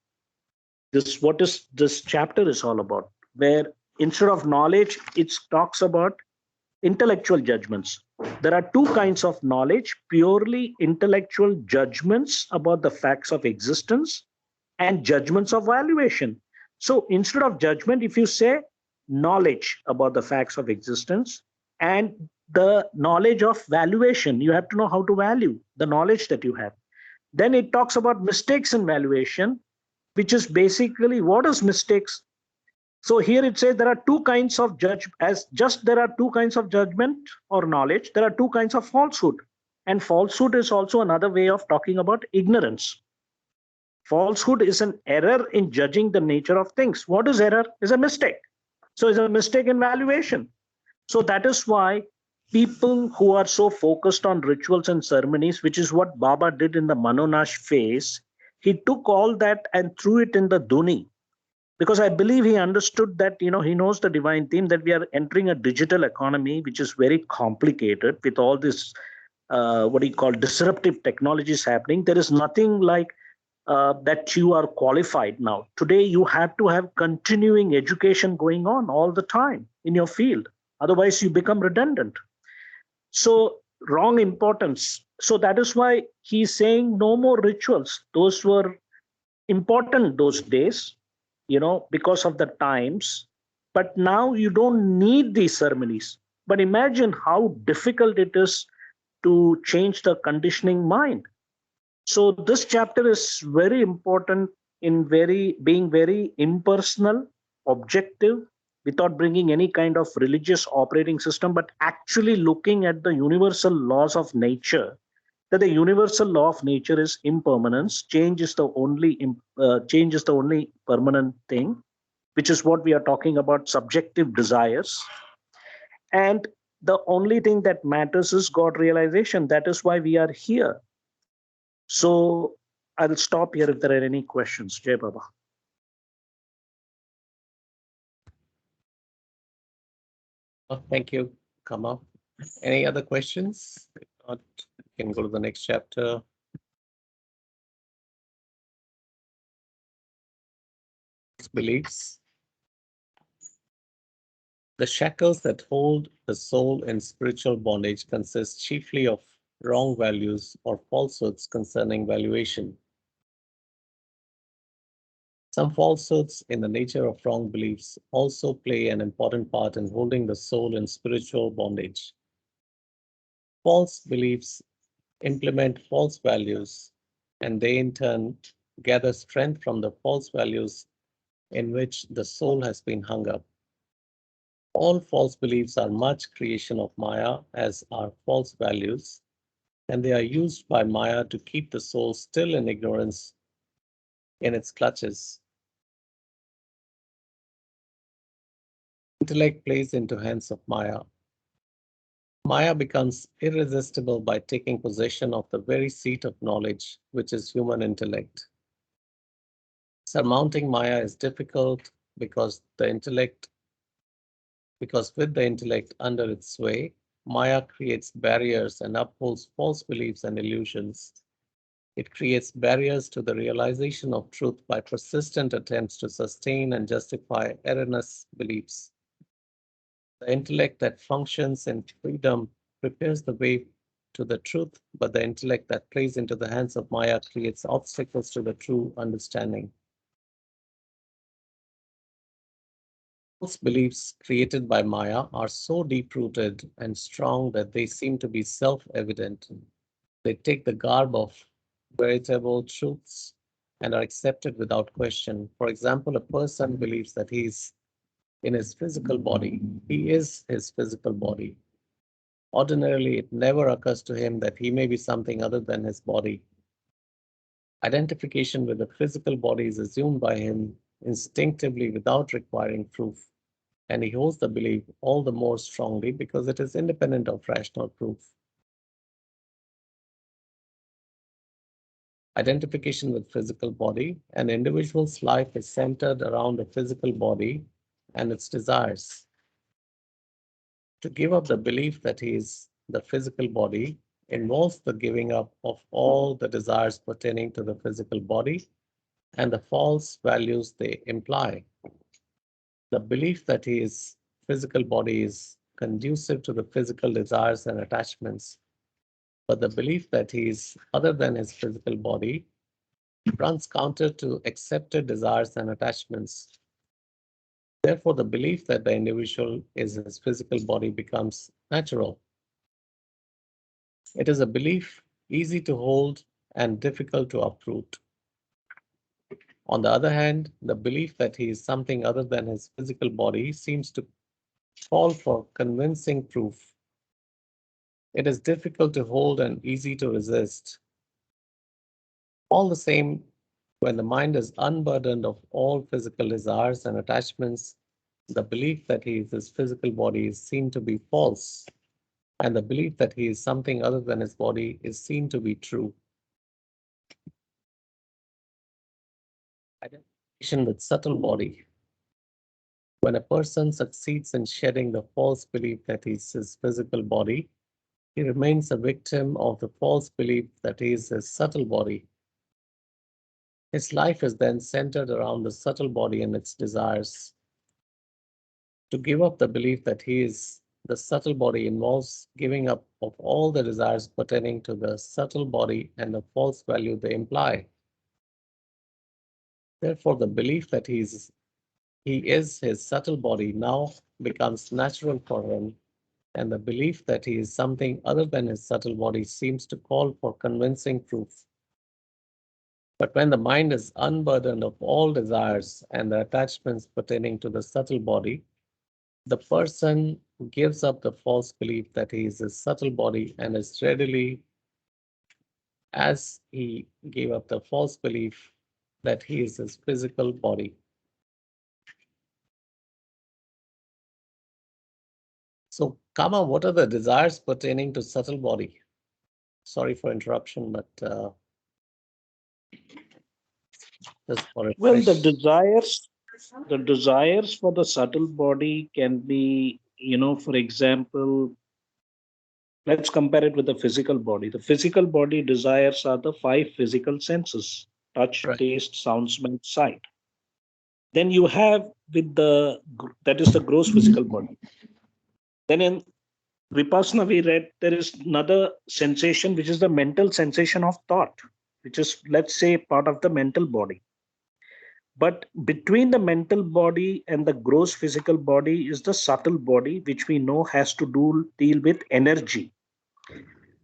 This what is this chapter is all about, where instead of knowledge, it talks about intellectual judgments. There are two kinds of knowledge: purely intellectual judgments about the facts of existence and judgments of valuation. So instead of judgment, if you say knowledge about the facts of existence and the knowledge of valuation, you have to know how to value the knowledge that you have. Then it talks about mistakes in valuation, which is basically what is mistakes. So here it says there are two kinds of there are two kinds of judgment or knowledge. There are two kinds of falsehood. And falsehood is also another way of talking about ignorance. Falsehood is an error in judging the nature of things. What is error? Is a mistake. So it's a mistake in valuation. So that is why people who are so focused on rituals and ceremonies, which is what Baba did in the Manonash phase, he took all that and threw it in the Dhuni. Because I believe he understood that, he knows the divine theme that we are entering a digital economy, which is very complicated with all this, what do you call, disruptive technologies happening. There is nothing like that you are qualified now. Today, you have to have continuing education going on all the time in your field. Otherwise, you become redundant. So wrong importance. So that is why he's saying no more rituals. Those were important those days, because of the times. But now you don't need these ceremonies. But imagine how difficult it is to change the conditioning mind. So this chapter is very important in being very impersonal, objective, without bringing any kind of religious operating system, but actually looking at the universal laws of nature. That the universal law of nature is impermanence. Change is the only permanent thing, which is what we are talking about, subjective desires. And the only thing that matters is God realization. That is why we are here. So I'll stop here if there are any questions. Jai Baba. Thank you, Kama. Any other questions? If not, we can go to the next chapter. Beliefs. The shackles that hold the soul in spiritual bondage consist chiefly of wrong values or falsehoods concerning valuation. Some falsehoods in the nature of wrong beliefs also play an important part in holding the soul in spiritual bondage. False beliefs implement false values, and they in turn gather strength from the false values in which the soul has been hung up. All false beliefs are much creation of Maya, as are false values, and they are used by Maya to keep the soul still in ignorance in its clutches. Intellect plays into hands of Maya. Maya becomes irresistible by taking possession of the very seat of knowledge, which is human intellect. Surmounting Maya is difficult because with the intellect under its sway, Maya creates barriers and upholds false beliefs and illusions. It creates barriers to the realization of truth by persistent attempts to sustain and justify erroneous beliefs. The intellect that functions in freedom prepares the way to the truth, but the intellect that plays into the hands of Maya creates obstacles to the true understanding. False beliefs created by Maya are so deep-rooted and strong that they seem to be self-evident. They take the garb of veritable truths and are accepted without question. For example, a person believes that he's in his physical body. He is his physical body. Ordinarily, it never occurs to him that he may be something other than his body. Identification with the physical body is assumed by him instinctively without requiring proof, and he holds the belief all the more strongly because it is independent of rational proof. Identification with physical body. An individual's life is centered around the physical body and its desires. To give up the belief that he is the physical body involves the giving up of all the desires pertaining to the physical body and the false values they imply. The belief that his physical body is conducive to the physical desires and attachments, but the belief that he is other than his physical body runs counter to accepted desires and attachments. Therefore, the belief that the individual is his physical body becomes natural. It is a belief easy to hold and difficult to uproot. On the other hand, the belief that he is something other than his physical body seems to call for convincing proof. It is difficult to hold and easy to resist. All the same, when the mind is unburdened of all physical desires and attachments, the belief that he is his physical body is seen to be false, and the belief that he is something other than his body is seen to be true. Identification with subtle body. When a person succeeds in shedding the false belief that he is his physical body, he remains a victim of the false belief that he is his subtle body. His life is then centered around the subtle body and its desires. To give up the belief that he is the subtle body involves giving up of all the desires pertaining to the subtle body and the false value they imply. Therefore, the belief that he is his subtle body now becomes natural for him, and the belief that he is something other than his subtle body seems to call for convincing proof. But when the mind is unburdened of all desires and the attachments pertaining to the subtle body, the person gives up the false belief that he is his subtle body and is readily, as he gave up the false belief that he is his physical body. So, Kama, what are the desires pertaining to subtle body? Sorry for interruption, but just for a Well, fresh. the desires for the subtle body can be, for example, let's compare it with the physical body. The physical body desires are the five physical senses: touch, Right. taste, sound, smell, sight. Then you have that is the gross physical body. Then in Vipassana, we read there is another sensation, which is the mental sensation of thought, which is, let's say, part of the mental body. But between the mental body and the gross physical body is the subtle body, which we know has to deal with energy.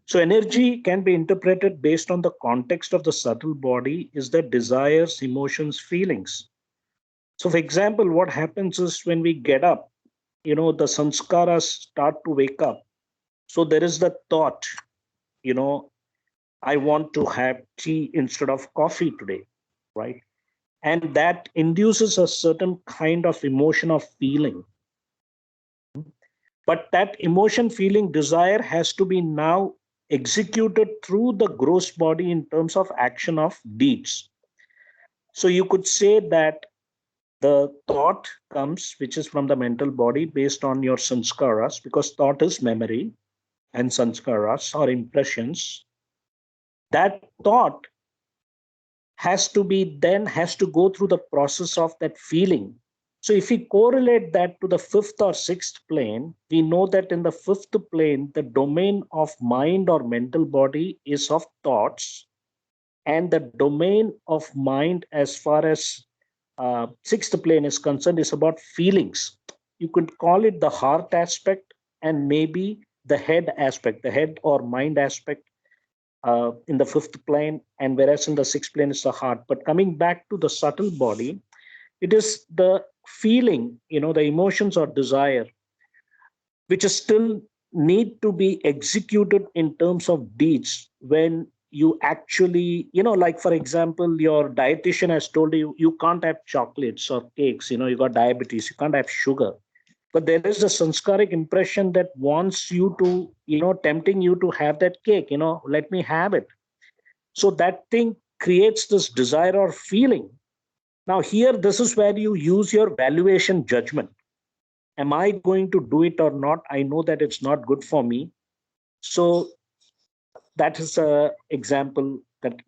So energy can be interpreted based on the context of the subtle body is the desires, emotions, feelings. So for example, what happens is when we get up, the sanskaras start to wake up. So there is the thought, I want to have tea instead of coffee today, right? And that induces a certain kind of emotion of feeling. But that emotion, feeling, desire has to be now executed through the gross body in terms of action of deeds. So you could say that the thought comes, which is from the mental body based on your sanskaras, because thought is memory and sanskaras are impressions. That thought has to go through the process of that feeling. So if we correlate that to the fifth or sixth plane, we know that in the fifth plane, the domain of mind or mental body is of thoughts, and the domain of mind as far as sixth plane is concerned is about feelings. You could call it the heart aspect and maybe the head aspect, the head or mind aspect in the fifth plane, and whereas in the sixth plane is the heart. But coming back to the subtle body, it is the feeling, the emotions or desire, which is still need to be executed in terms of deeds when you actually, like for example, your dietitian has told you you can't have chocolates or cakes, you got diabetes, you can't have sugar. But there is a sanskaric impression that wants you to, tempting you to have that cake, let me have it. So that thing creates this desire or feeling. Now, here, this is where you use your valuation judgment. Am I going to do it or not? I know that it's not good for me. So that is a example that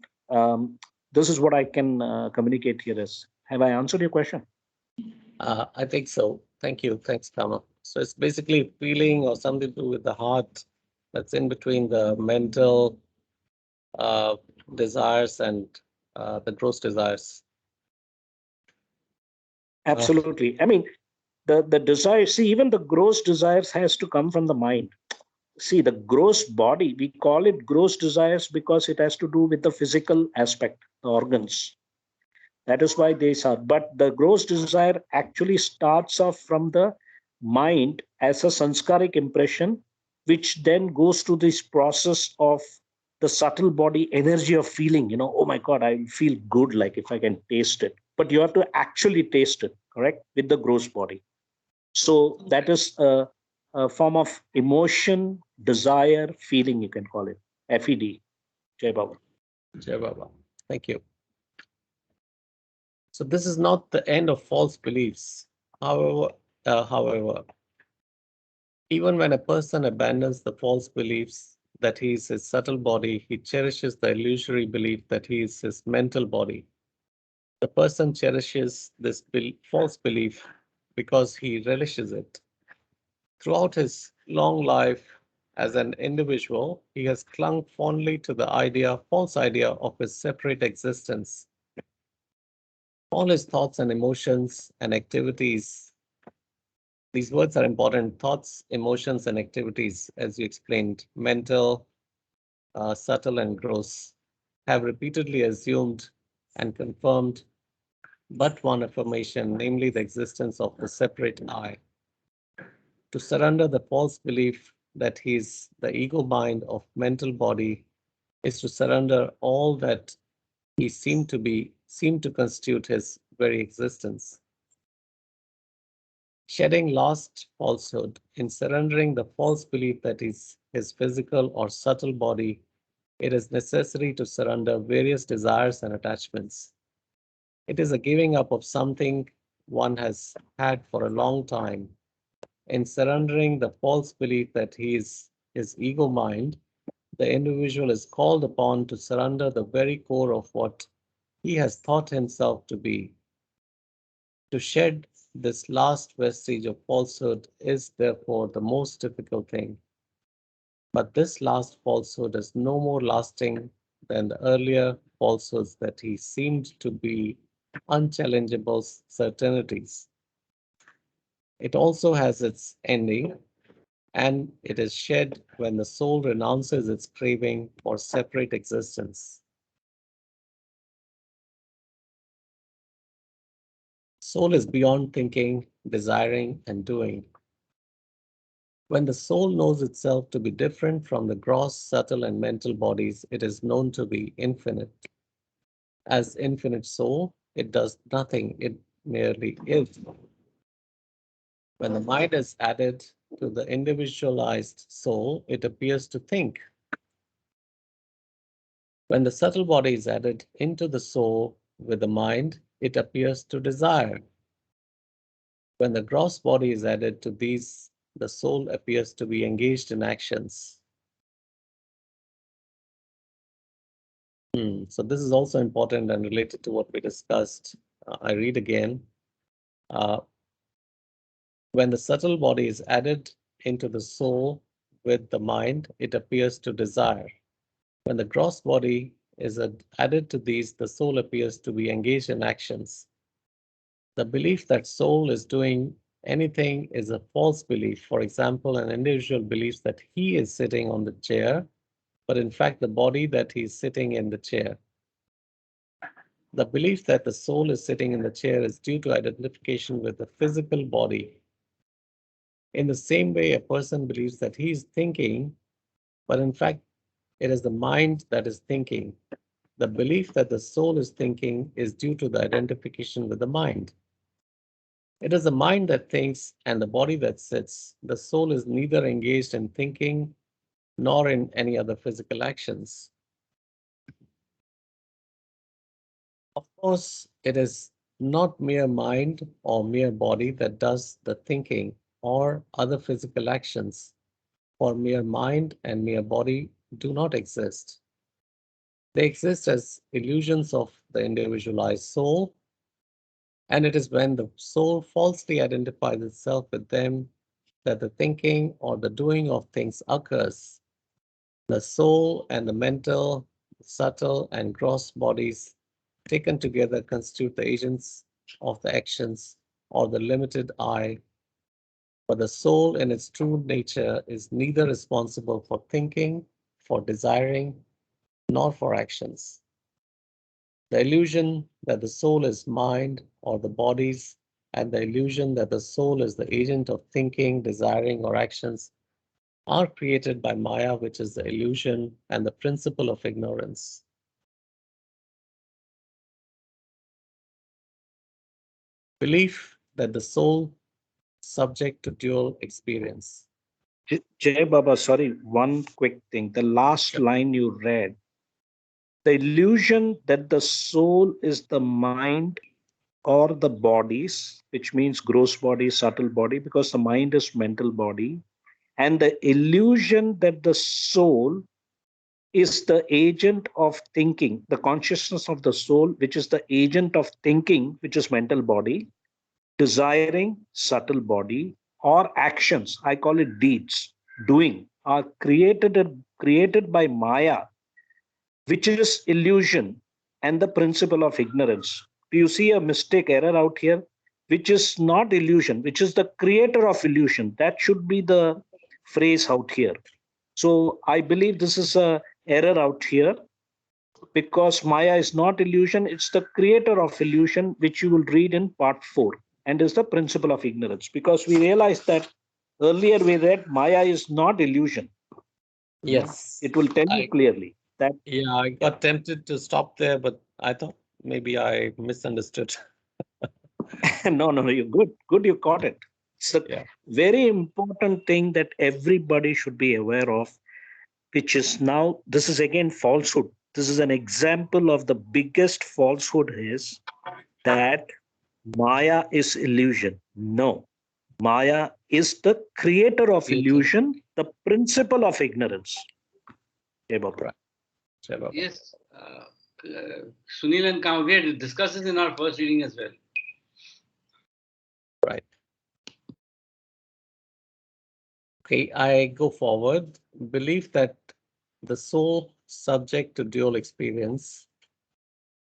this is what I can communicate here as. Have I answered your question? I think so. Thank you. Thanks, Kama. So it's basically feeling or something to do with the heart that's in between the mental desires and the gross desires. Absolutely. I mean, the desire, see, even the gross desires has to come from the mind. See, the gross body, we call it gross desires because it has to do with the physical aspect, the organs. That is why these are. But the gross desire actually starts off from the mind as a sanskaric impression, which then goes to this process of the subtle body energy of feeling, oh my God, I feel good, like if I can taste it. But you have to actually taste it, correct, with the gross body. So that is a form of emotion, desire, feeling, you can call it. FED. Jai Baba. Jai Baba. Thank you. So this is not the end of false beliefs. However, even when a person abandons the false beliefs that he is his subtle body, he cherishes the illusory belief that he is his mental body. The person cherishes this false belief because he relishes it. Throughout his long life as an individual, he has clung fondly to the false idea of his separate existence. All his thoughts and emotions and activities, these words are important: thoughts, emotions, and activities, as you explained, mental, subtle, and gross, have repeatedly assumed and confirmed but one affirmation, namely the existence of the separate I. To surrender the false belief that he is the ego mind of mental body is to surrender all that he seemed to constitute his very existence. Shedding last falsehood, in surrendering the false belief that is his physical or subtle body, it is necessary to surrender various desires and attachments. It is a giving up of something one has had for a long time. In surrendering the false belief that he is his ego mind, the individual is called upon to surrender the very core of what he has thought himself to be. To shed this last vestige of falsehood is therefore the most difficult thing. But this last falsehood is no more lasting than the earlier falsehoods that he seemed to be unchallengeable certainties. It also has its ending, and it is shed when the soul renounces its craving for separate existence. Soul is beyond thinking, desiring, and doing. When the soul knows itself to be different from the gross, subtle, and mental bodies, it is known to be infinite. As infinite soul, it does nothing, it merely is. When the mind is added to the individualized soul, it appears to think. When the subtle body is added into the soul with the mind, it appears to desire. When the gross body is added to these, the soul appears to be engaged in actions. So this is also important and related to what we discussed. I read again. When the subtle body is added into the soul with the mind, it appears to desire. When the gross body is added to these, the soul appears to be engaged in actions. The belief that soul is doing anything is a false belief. For example, an individual believes that he is sitting on the chair but in fact the body that he's sitting in the chair. The belief that the soul is sitting in the chair is due to identification with the physical body. In the same way, a person believes that he is thinking, but in fact, it is the mind that is thinking. The belief that the soul is thinking is due to the identification with the mind. It is the mind that thinks and the body that sits. The soul is neither engaged in thinking nor in any other physical actions. Of course, it is not mere mind or mere body that does the thinking or other physical actions, for mere mind and mere body do not exist. They exist as illusions of the individualized soul, and it is when the soul falsely identifies itself with them that the thinking or the doing of things occurs. The soul and the mental, subtle, and gross bodies taken together constitute the agents of the actions or the limited I, but the soul in its true nature is neither responsible for thinking, for desiring, nor for actions. The illusion that the soul is mind or the bodies, and the illusion that the soul is the agent of thinking, desiring, or actions are created by Maya, which is the illusion and the principle of ignorance. Belief that the soul subject to dual experience. Jay Baba, sorry, one quick thing. The last line you read, the illusion that the soul is the mind or the bodies, which means gross body, subtle body, because the mind is mental body, and the illusion that the soul is the agent of thinking, the consciousness of the soul, which is the agent of thinking, which is mental body, desiring, subtle body, or actions, I call it deeds, doing, are created by Maya, which is illusion and the principle of ignorance. Do you see a mistake error out here? Which is not illusion, which is the creator of illusion. That should be the phrase out here. So I believe this is a error out here, because Maya is not illusion, it's the creator of illusion, which you will read in part 4, and is the principle of ignorance. Because we realized that earlier we read Maya is not illusion. Yes. It will tell you clearly that. Yeah, I got tempted to stop there, but I thought maybe I misunderstood. No, you're good. Good, you caught it. It's a very important thing that everybody should be aware of, which is now, this is again falsehood. This is an example of the biggest falsehood is that Maya is illusion. No, Maya is the creator of illusion, the principle of ignorance. Yes, Sunil and Kama, we had discussed this in our first reading as well. Right. Okay, I go forward. Belief that the soul subject to dual experience.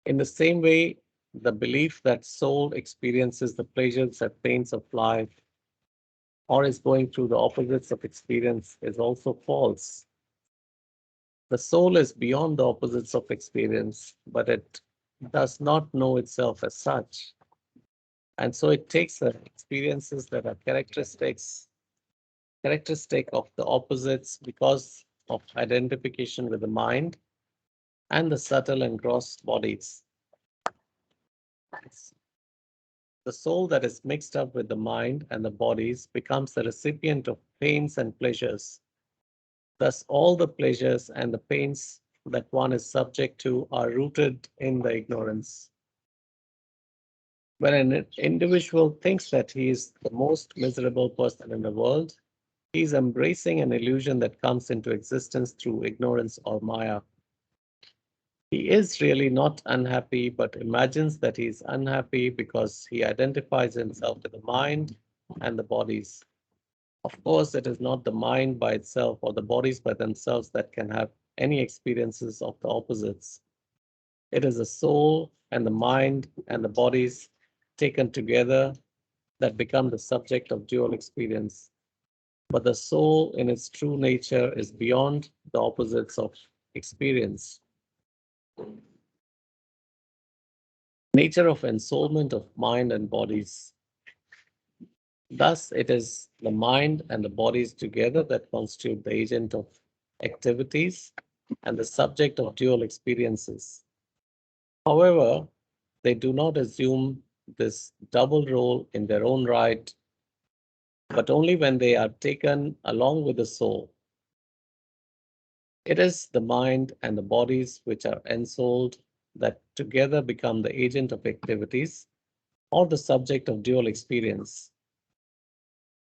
In the same way, the belief that soul experiences the pleasures and pains of life or is going through the opposites of experience is also false. The soul is beyond the opposites of experience, but it does not know itself as such. And so it takes the experiences that are characteristic of the opposites because of identification with the mind and the subtle and gross bodies. The soul that is mixed up with the mind and the bodies becomes the recipient of pains and pleasures. Thus, all the pleasures and the pains that one is subject to are rooted in the ignorance. When an individual thinks that he is the most miserable person in the world, he is embracing an illusion that comes into existence through ignorance or Maya. He is really not unhappy, but imagines that he is unhappy because he identifies himself with the mind and the bodies. Of course, it is not the mind by itself or the bodies by themselves that can have any experiences of the opposites. It is the soul and the mind and the bodies taken together that become the subject of dual experience. But the soul in its true nature is beyond the opposites of experience. Nature of ensoulment of mind and bodies. Thus, it is the mind and the bodies together that constitute the agent of activities and the subject of dual experiences. However, they do not assume this double role in their own right, but only when they are taken along with the soul. It is the mind and the bodies which are ensouled that together become the agent of activities or the subject of dual experience.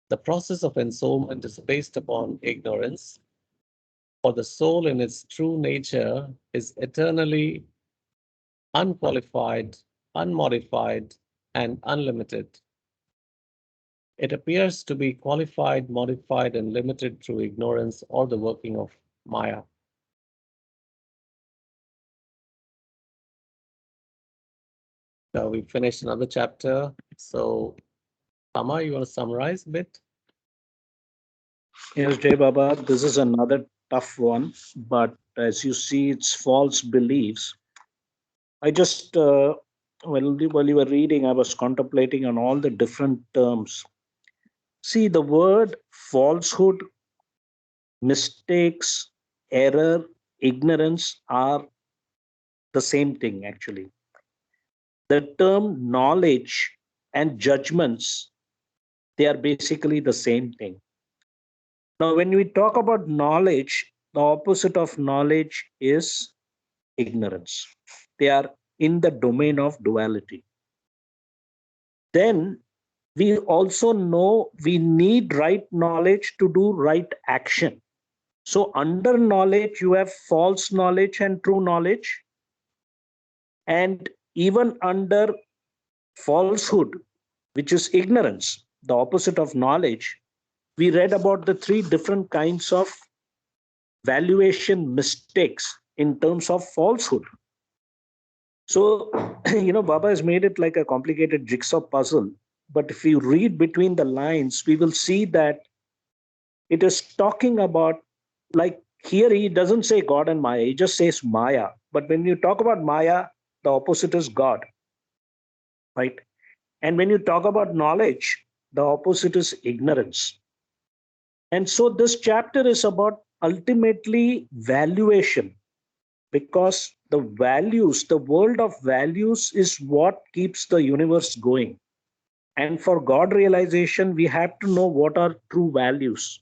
The process of ensoulment is based upon ignorance, for the soul in its true nature is eternally unqualified, unmodified, and unlimited. It appears to be qualified, modified, and limited through ignorance or the working of Maya. Now we finished another chapter. So, Tama, you want to summarize a bit? Yes, Jay Baba, this is another tough one, but as you see, it's false beliefs. I just, while you were reading, I was contemplating on all the different terms. See, the word falsehood, mistakes, error, ignorance are the same thing, actually. The term knowledge and judgments, they are basically the same thing. Now, when we talk about knowledge, the opposite of knowledge is ignorance. They are in the domain of duality. Then we also know we need right knowledge to do right action. So, under knowledge, you have false knowledge and true knowledge. And even under falsehood, which is ignorance, the opposite of knowledge, we read about the three different kinds of valuation mistakes in terms of falsehood. So, Baba has made it like a complicated jigsaw puzzle. But if you read between the lines, we will see that it is talking about, like here, he doesn't say God and Maya, he just says Maya. But when you talk about Maya, the opposite is God, right? And when you talk about knowledge, the opposite is ignorance. And so this chapter is about ultimately valuation, because the values, the world of values is what keeps the universe going. And for God realization, we have to know what are true values.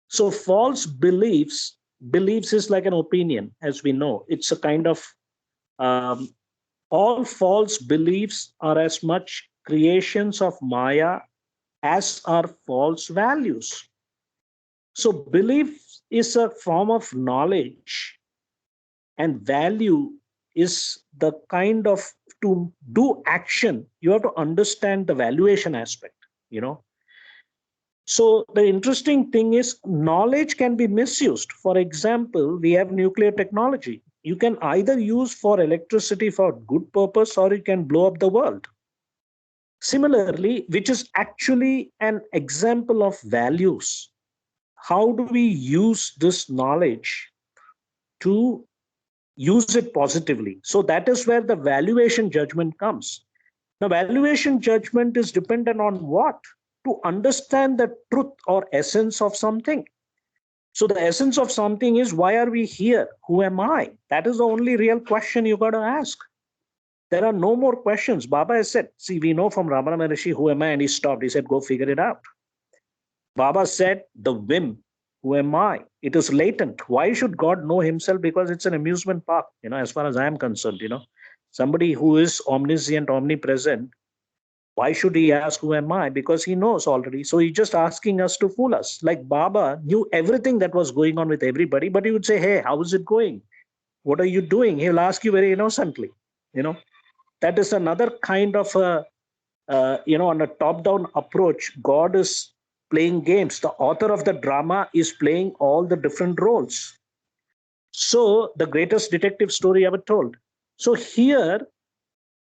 So false beliefs is like an opinion, as we know. It's a kind of, all false beliefs are as much creations of Maya as are false values. So belief is a form of knowledge, and value is the kind of, to do action, you have to understand the valuation aspect. So the interesting thing is knowledge can be misused. For example, we have nuclear technology. You can either use for electricity for good purpose, or you can blow up the world. Similarly, which is actually an example of values. How do we use this knowledge to use it positively? So that is where the valuation judgment comes. Now, valuation judgment is dependent on what? To understand the truth or essence of something. So the essence of something is, why are we here? Who am I? That is the only real question you got to ask. There are no more questions. Baba has said, see, we know from Ramana Maharishi, who am I? And he stopped. He said, go figure it out. Baba said, the whim, who am I? It is latent. Why should God know himself? Because it's an amusement park, as far as I am concerned, somebody who is omniscient, omnipresent, why should he ask, who am I? Because he knows already. So he's just asking us to fool us. Like Baba knew everything that was going on with everybody, but he would say, hey, how is it going? What are you doing? He'll ask you very innocently. That is another kind of on a top-down approach. God is playing games. The author of the drama is playing all the different roles. So the greatest detective story ever told. So here,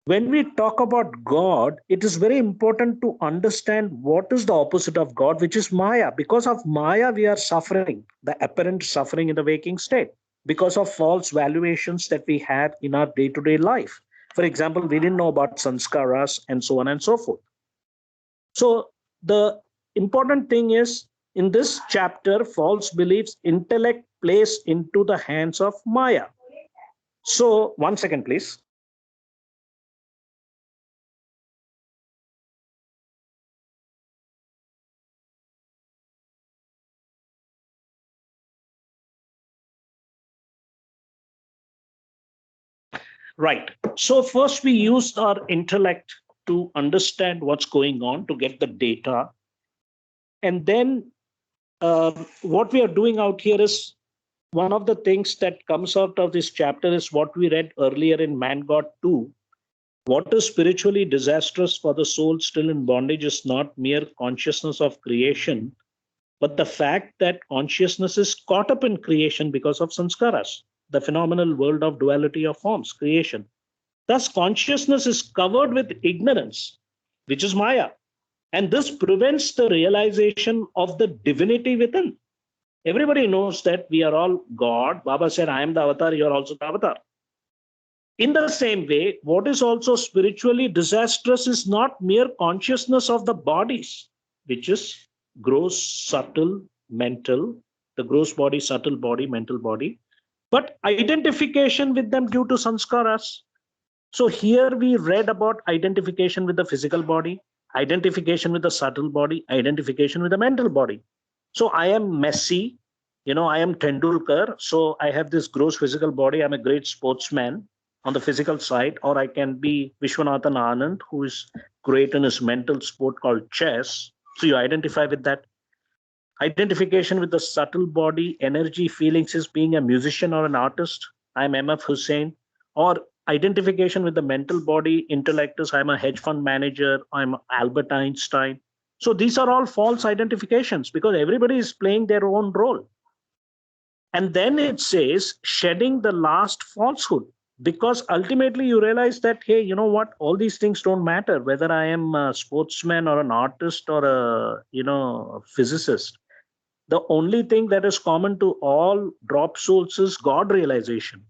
when we talk about God, it is very important to understand what is the opposite of God, which is Maya. Because of Maya, we are suffering, the apparent suffering in the waking state. because of false valuations that we had in our day-to-day life. For example, we didn't know about sanskaras and so on and so forth. So the important thing is, in this chapter, false beliefs, intellect placed into the hands of Maya. So, one second, please. Right. So first we used our intellect to understand what's going on, to get the data. And then what we are doing out here is, one of the things that comes out of this chapter is what we read earlier in Man God 2. What is spiritually disastrous for the soul still in bondage is not mere consciousness of creation, but the fact that consciousness is caught up in creation because of sanskaras, the phenomenal world of duality of forms, creation. Thus, consciousness is covered with ignorance, which is Maya, and this prevents the realization of the divinity within. Everybody knows that we are all God. Baba said, I am the avatar, you are also the avatar. In the same way, what is also spiritually disastrous is not mere consciousness of the bodies, which is gross, subtle, mental, the gross body, subtle body, mental body, but identification with them due to sanskaras. So here we read about identification with the physical body, identification with the subtle body, identification with the mental body. So I am Messi, I am Tendulkar. So I have this gross physical body. I'm a great sportsman on the physical side, or I can be Vishwanathan Anand, who is great in his mental sport called chess. So you identify with that. Identification with the subtle body, energy, feelings is being a musician or an artist. I'm MF Hussain. Or identification with the mental body, intellect is I'm a hedge fund manager, I'm Albert Einstein. So these are all false identifications because everybody is playing their own role. And then it says shedding the last falsehood, because ultimately you realize that, hey, you know what, all these things don't matter, whether I am a sportsman or an artist or a physicist. The only thing that is common to all drop souls is God realization.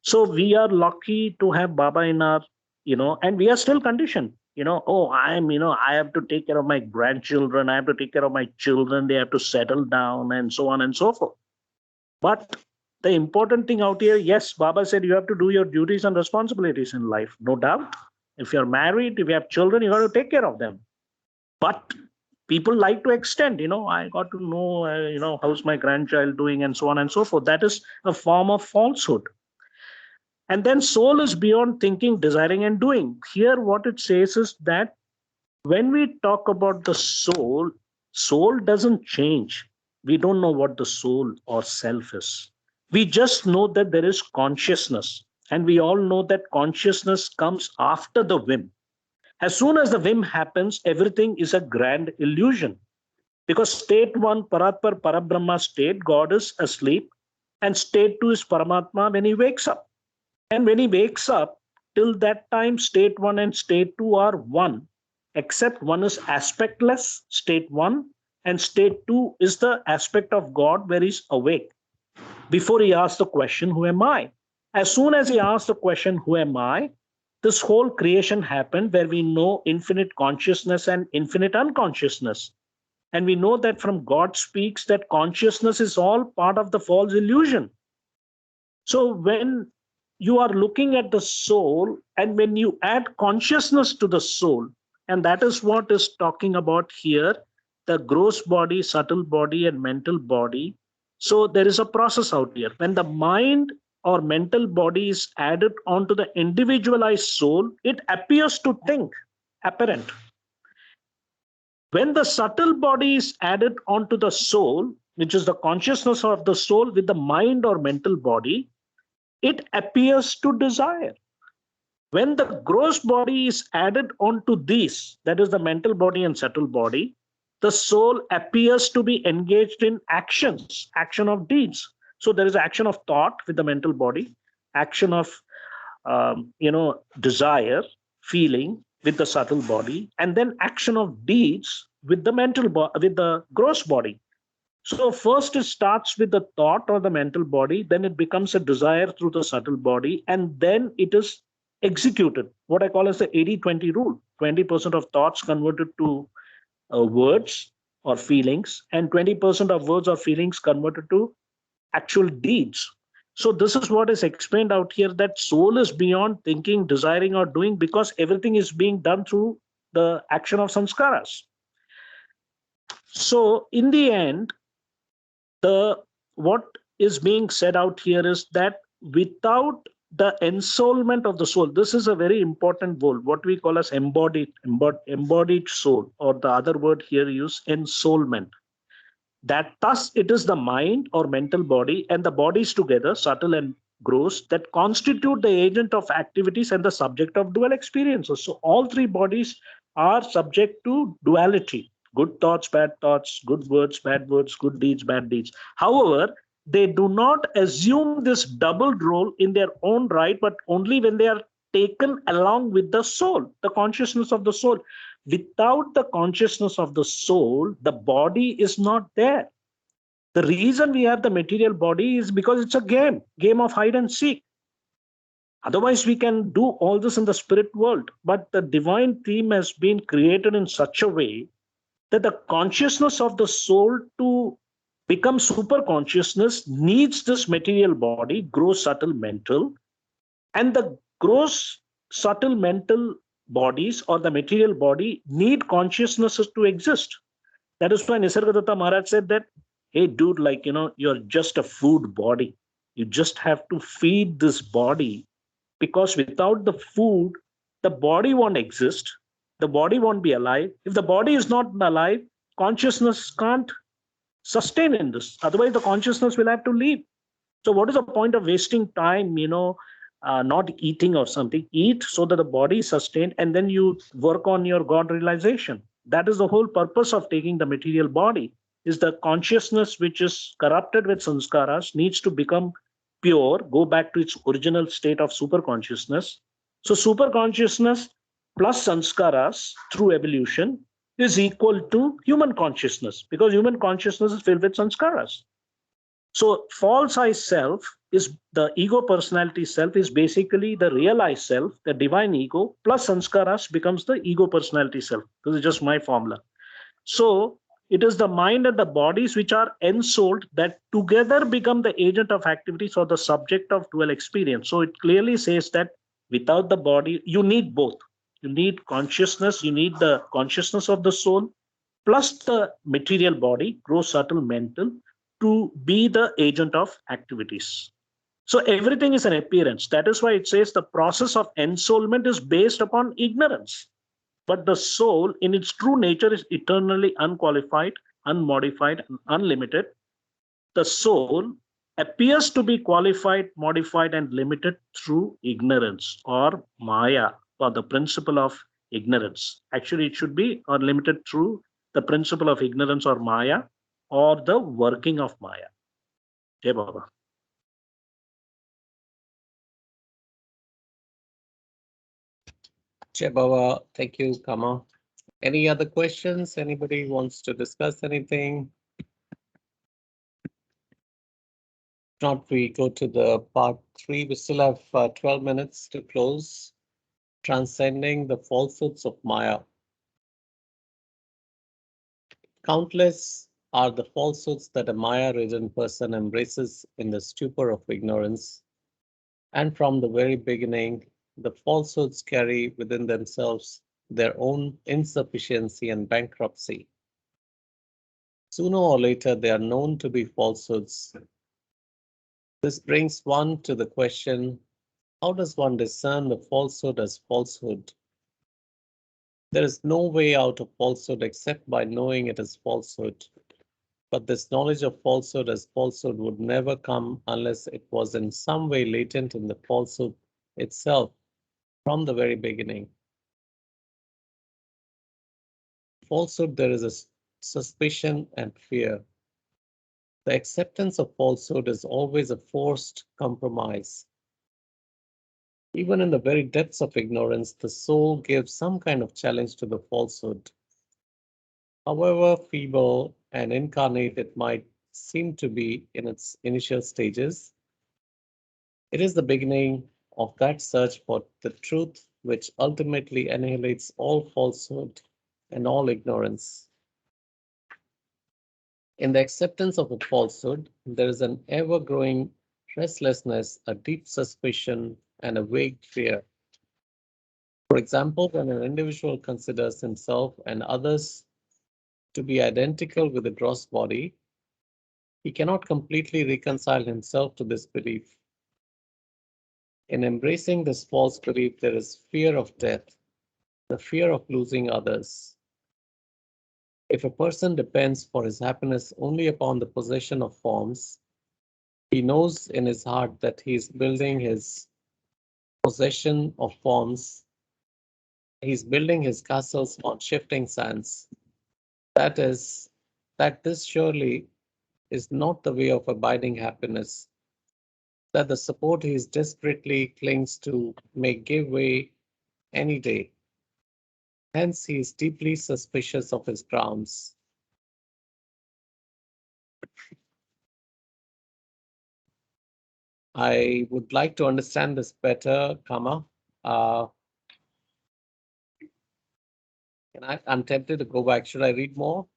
So we are lucky to have Baba in our, and we are still conditioned, I have to take care of my grandchildren, I have to take care of my children, they have to settle down and so on and so forth. But the important thing out here, yes, Baba said you have to do your duties and responsibilities in life, no doubt. If you're married, if you have children, you got to take care of them. But people like to extend, I got to know, how's my grandchild doing and so on and so forth. That is a form of falsehood. And then soul is beyond thinking, desiring, and doing. Here, what it says is that when we talk about the soul, soul doesn't change. We don't know what the soul or self is. We just know that there is consciousness. And we all know that consciousness comes after the whim. As soon as the whim happens, everything is a grand illusion. Because state one, Paratpar Parabrahma state, God is asleep, and state two is Paramatma when he wakes up. And when he wakes up, till that time, state one and state two are one, except one is aspectless, state one, and state two is the aspect of God where he's awake. Before he asks the question, who am I? As soon as he asks the question, who am I? This whole creation happened where we know infinite consciousness and infinite unconsciousness. And we know that from God speaks that consciousness is all part of the false illusion. So when you are looking at the soul, and when you add consciousness to the soul, and that is what is talking about here, the gross body, subtle body, and mental body. So there is a process out here. When the mind or mental body is added onto the individualized soul, it appears to think, apparent. When the subtle body is added onto the soul, which is the consciousness of the soul with the mind or mental body, it appears to desire. When the gross body is added onto these, that is the mental body and subtle body, the soul appears to be engaged in actions, action of deeds. So there is action of thought with the mental body, action of desire, feeling with the subtle body, and then action of deeds with the with the gross body. So first it starts with the thought or the mental body, then it becomes a desire through the subtle body, and then it is executed. What I call as the 80-20 rule. 20% of thoughts converted to words or feelings, and 20% of words or feelings converted to actual deeds. So this is what is explained out here, that soul is beyond thinking, desiring, or doing, because everything is being done through the action of sanskaras. So in the end, the what is being said out here is that without the ensoulment of the soul, this is a very important word, what we call as embodied soul, or the other word here use ensoulment, that thus it is the mind or mental body and the bodies together, subtle and gross, that constitute the agent of activities and the subject of dual experiences. So all three bodies are subject to duality: good thoughts, bad thoughts, good words, bad words, good deeds, bad deeds. However, they do not assume this double role in their own right, but only when they are taken along with the soul, the consciousness of the soul. Without the consciousness of the soul, the body is not there. The reason we have the material body is because it's a game of hide and seek. Otherwise, we can do all this in the spirit world. But the divine theme has been created in such a way that the consciousness of the soul to become super consciousness needs this material body, gross, subtle, mental, and the gross, subtle, mental bodies or the material body need consciousnesses to exist. That is why Nisargadatta Maharaj said that, hey, dude, like, you're just a food body. You just have to feed this body, because without the food, the body won't exist. The body won't be alive. If the body is not alive, consciousness can't sustain in this. Otherwise, the consciousness will have to leave. So what is the point of wasting time, not eating or something? Eat so that the body is sustained, and then you work on your God realization. That is the whole purpose of taking the material body, is the consciousness which is corrupted with sanskaras needs to become pure, go back to its original state of super consciousness. So super consciousness plus sanskaras through evolution is equal to human consciousness, because human consciousness is filled with sanskaras. So false I self is the ego personality self, is basically the realized self, the divine ego, plus sanskaras becomes the ego personality self. This is just my formula. So it is the mind and the bodies which are ensouled that together become the agent of activities or the subject of dual experience. So it clearly says that without the body, you need both. You need consciousness, you need the consciousness of the soul, plus the material body, gross, subtle, mental, to be the agent of activities. So everything is an appearance. That is why it says the process of ensoulment is based upon ignorance. But the soul, in its true nature, is eternally unqualified, unmodified, and unlimited. The soul appears to be qualified, modified, and limited through ignorance or Maya, or the principle of ignorance. Actually, it should be or limited through the principle of ignorance or Maya, or the working of Maya. Jai Baba. Jai Baba, thank you, Kama. Any other questions? Anybody wants to discuss anything? If not, we go to the part 3. We still have 12 minutes to close. Transcending the falsehoods of Maya. Countless are the falsehoods that a Maya-ridden person embraces in the stupor of ignorance. And from the very beginning, the falsehoods carry within themselves their own insufficiency and bankruptcy. Sooner or later, they are known to be falsehoods. This brings one to the question, how does one discern the falsehood as falsehood? There is no way out of falsehood except by knowing it as falsehood. But this knowledge of falsehood as falsehood would never come unless it was in some way latent in the falsehood itself from the very beginning. Falsehood, there is a suspicion and fear. The acceptance of falsehood is always a forced compromise. Even in the very depths of ignorance, the soul gives some kind of challenge to the falsehood. However feeble and incarnate it might seem to be in its initial stages, it is the beginning of that search for the truth which ultimately annihilates all falsehood and all ignorance. In the acceptance of a falsehood, there is an ever growing restlessness, a deep suspicion, and a vague fear. For example, when an individual considers himself and others to be identical with the gross body, he cannot completely reconcile himself to this belief. In embracing this false belief, there is fear of death, the fear of losing others. If a person depends for his happiness only upon the possession of forms, he knows in his heart that he is building his possession of forms. He's building his castles on shifting sands. That is, that this surely is not the way of abiding happiness, that the support he desperately clings to may give way any day. Hence, he is deeply suspicious of his grounds. I would like to understand this better, Kama. I'm tempted to go back. Should I read more?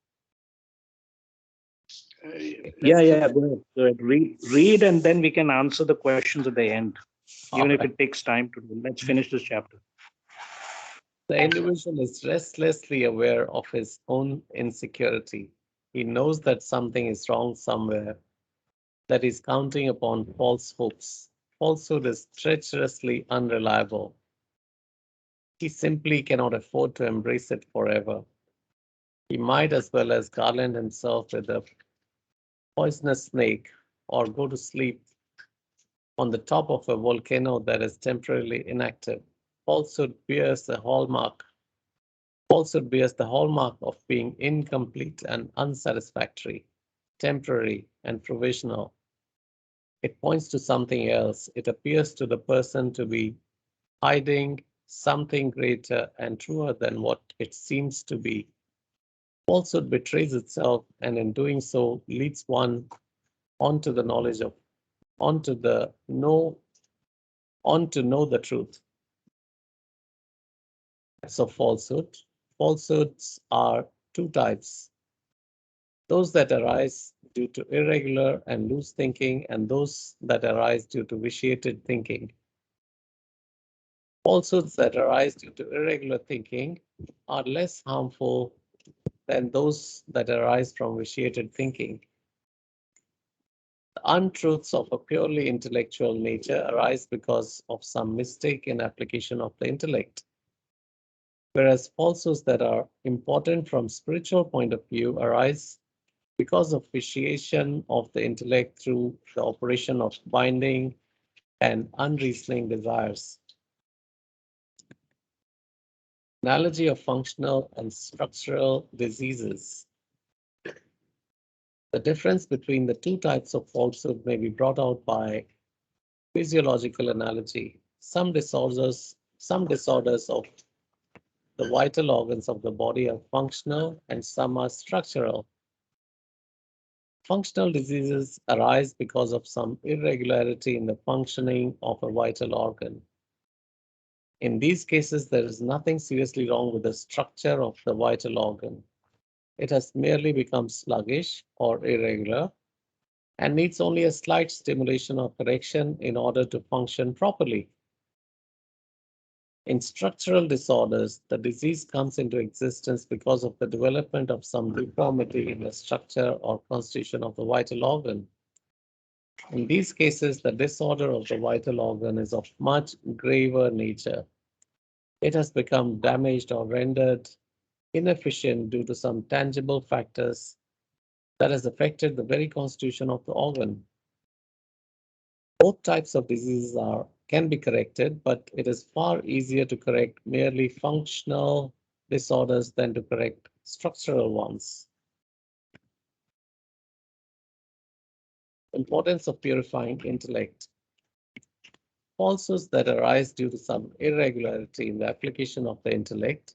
Yeah. Go ahead. Read, and then we can answer the questions at the end, even if it takes time to do. Let's finish this chapter. The individual is restlessly aware of his own insecurity. He knows that something is wrong somewhere, that he's counting upon false hopes. Falsehood is treacherously unreliable. He simply cannot afford to embrace it forever. He might as well as garland himself with a poisonous snake or go to sleep on the top of a volcano that is temporarily inactive. Falsehood bears the hallmark. Falsehood bears the hallmark of being incomplete and unsatisfactory, temporary and provisional. It points to something else. It appears to the person to be hiding something greater and truer than what it seems to be. Falsehood betrays itself, and in doing so, leads one onto the knowledge of, onto the know, on to know the truth. So falsehood. Falsehoods are two types: those that arise due to irregular and loose thinking, and those that arise due to vitiated thinking. Falsehoods that arise due to irregular thinking are less harmful than those that arise from vitiated thinking. The untruths of a purely intellectual nature arise because of some mistake in application of the intellect, whereas falsehoods that are important from spiritual point of view arise because of vitiation of the intellect through the operation of binding and unreasoning desires. Analogy of functional and structural diseases. The difference between the two types of falsehood may be brought out by physiological analogy. Some disorders of the vital organs of the body are functional and some are structural. Functional diseases arise because of some irregularity in the functioning of a vital organ. In these cases, there is nothing seriously wrong with the structure of the vital organ. It has merely become sluggish or irregular and needs only a slight stimulation or correction in order to function properly. In structural disorders, the disease comes into existence because of the development of some deformity in the structure or constitution of the vital organ. In these cases, the disorder of the vital organ is of much graver nature. It has become damaged or rendered inefficient due to some tangible factors that has affected the very constitution of the organ. Both types of diseases can be corrected, but it is far easier to correct merely functional disorders than to correct structural ones. Importance of purifying intellect. Falsehoods that arise due to some irregularity in the application of the intellect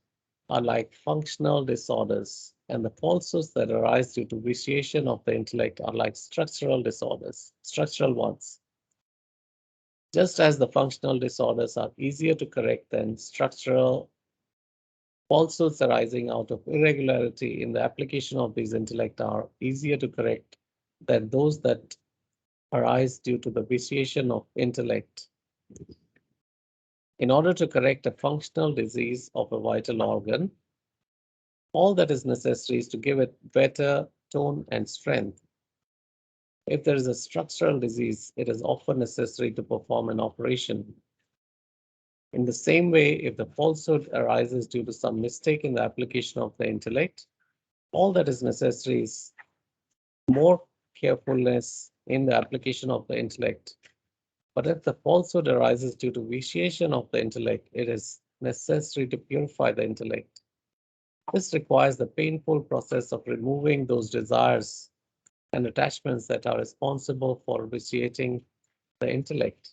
are like functional disorders and the falsehoods that arise due to vitiation of the intellect are like structural disorders, structural ones. Just as the functional disorders are easier to correct than structural falsehoods arising out of irregularity in the application of these intellect are easier to correct than those that arise due to the vitiation of intellect. In order to correct a functional disease of a vital organ, all that is necessary is to give it better tone and strength. If there is a structural disease, it is often necessary to perform an operation. In the same way, if the falsehood arises due to some mistake in the application of the intellect, all that is necessary is more carefulness in the application of the intellect. But if the falsehood arises due to vitiation of the intellect, it is necessary to purify the intellect. This requires the painful process of removing those desires and attachments that are responsible for vitiating the intellect.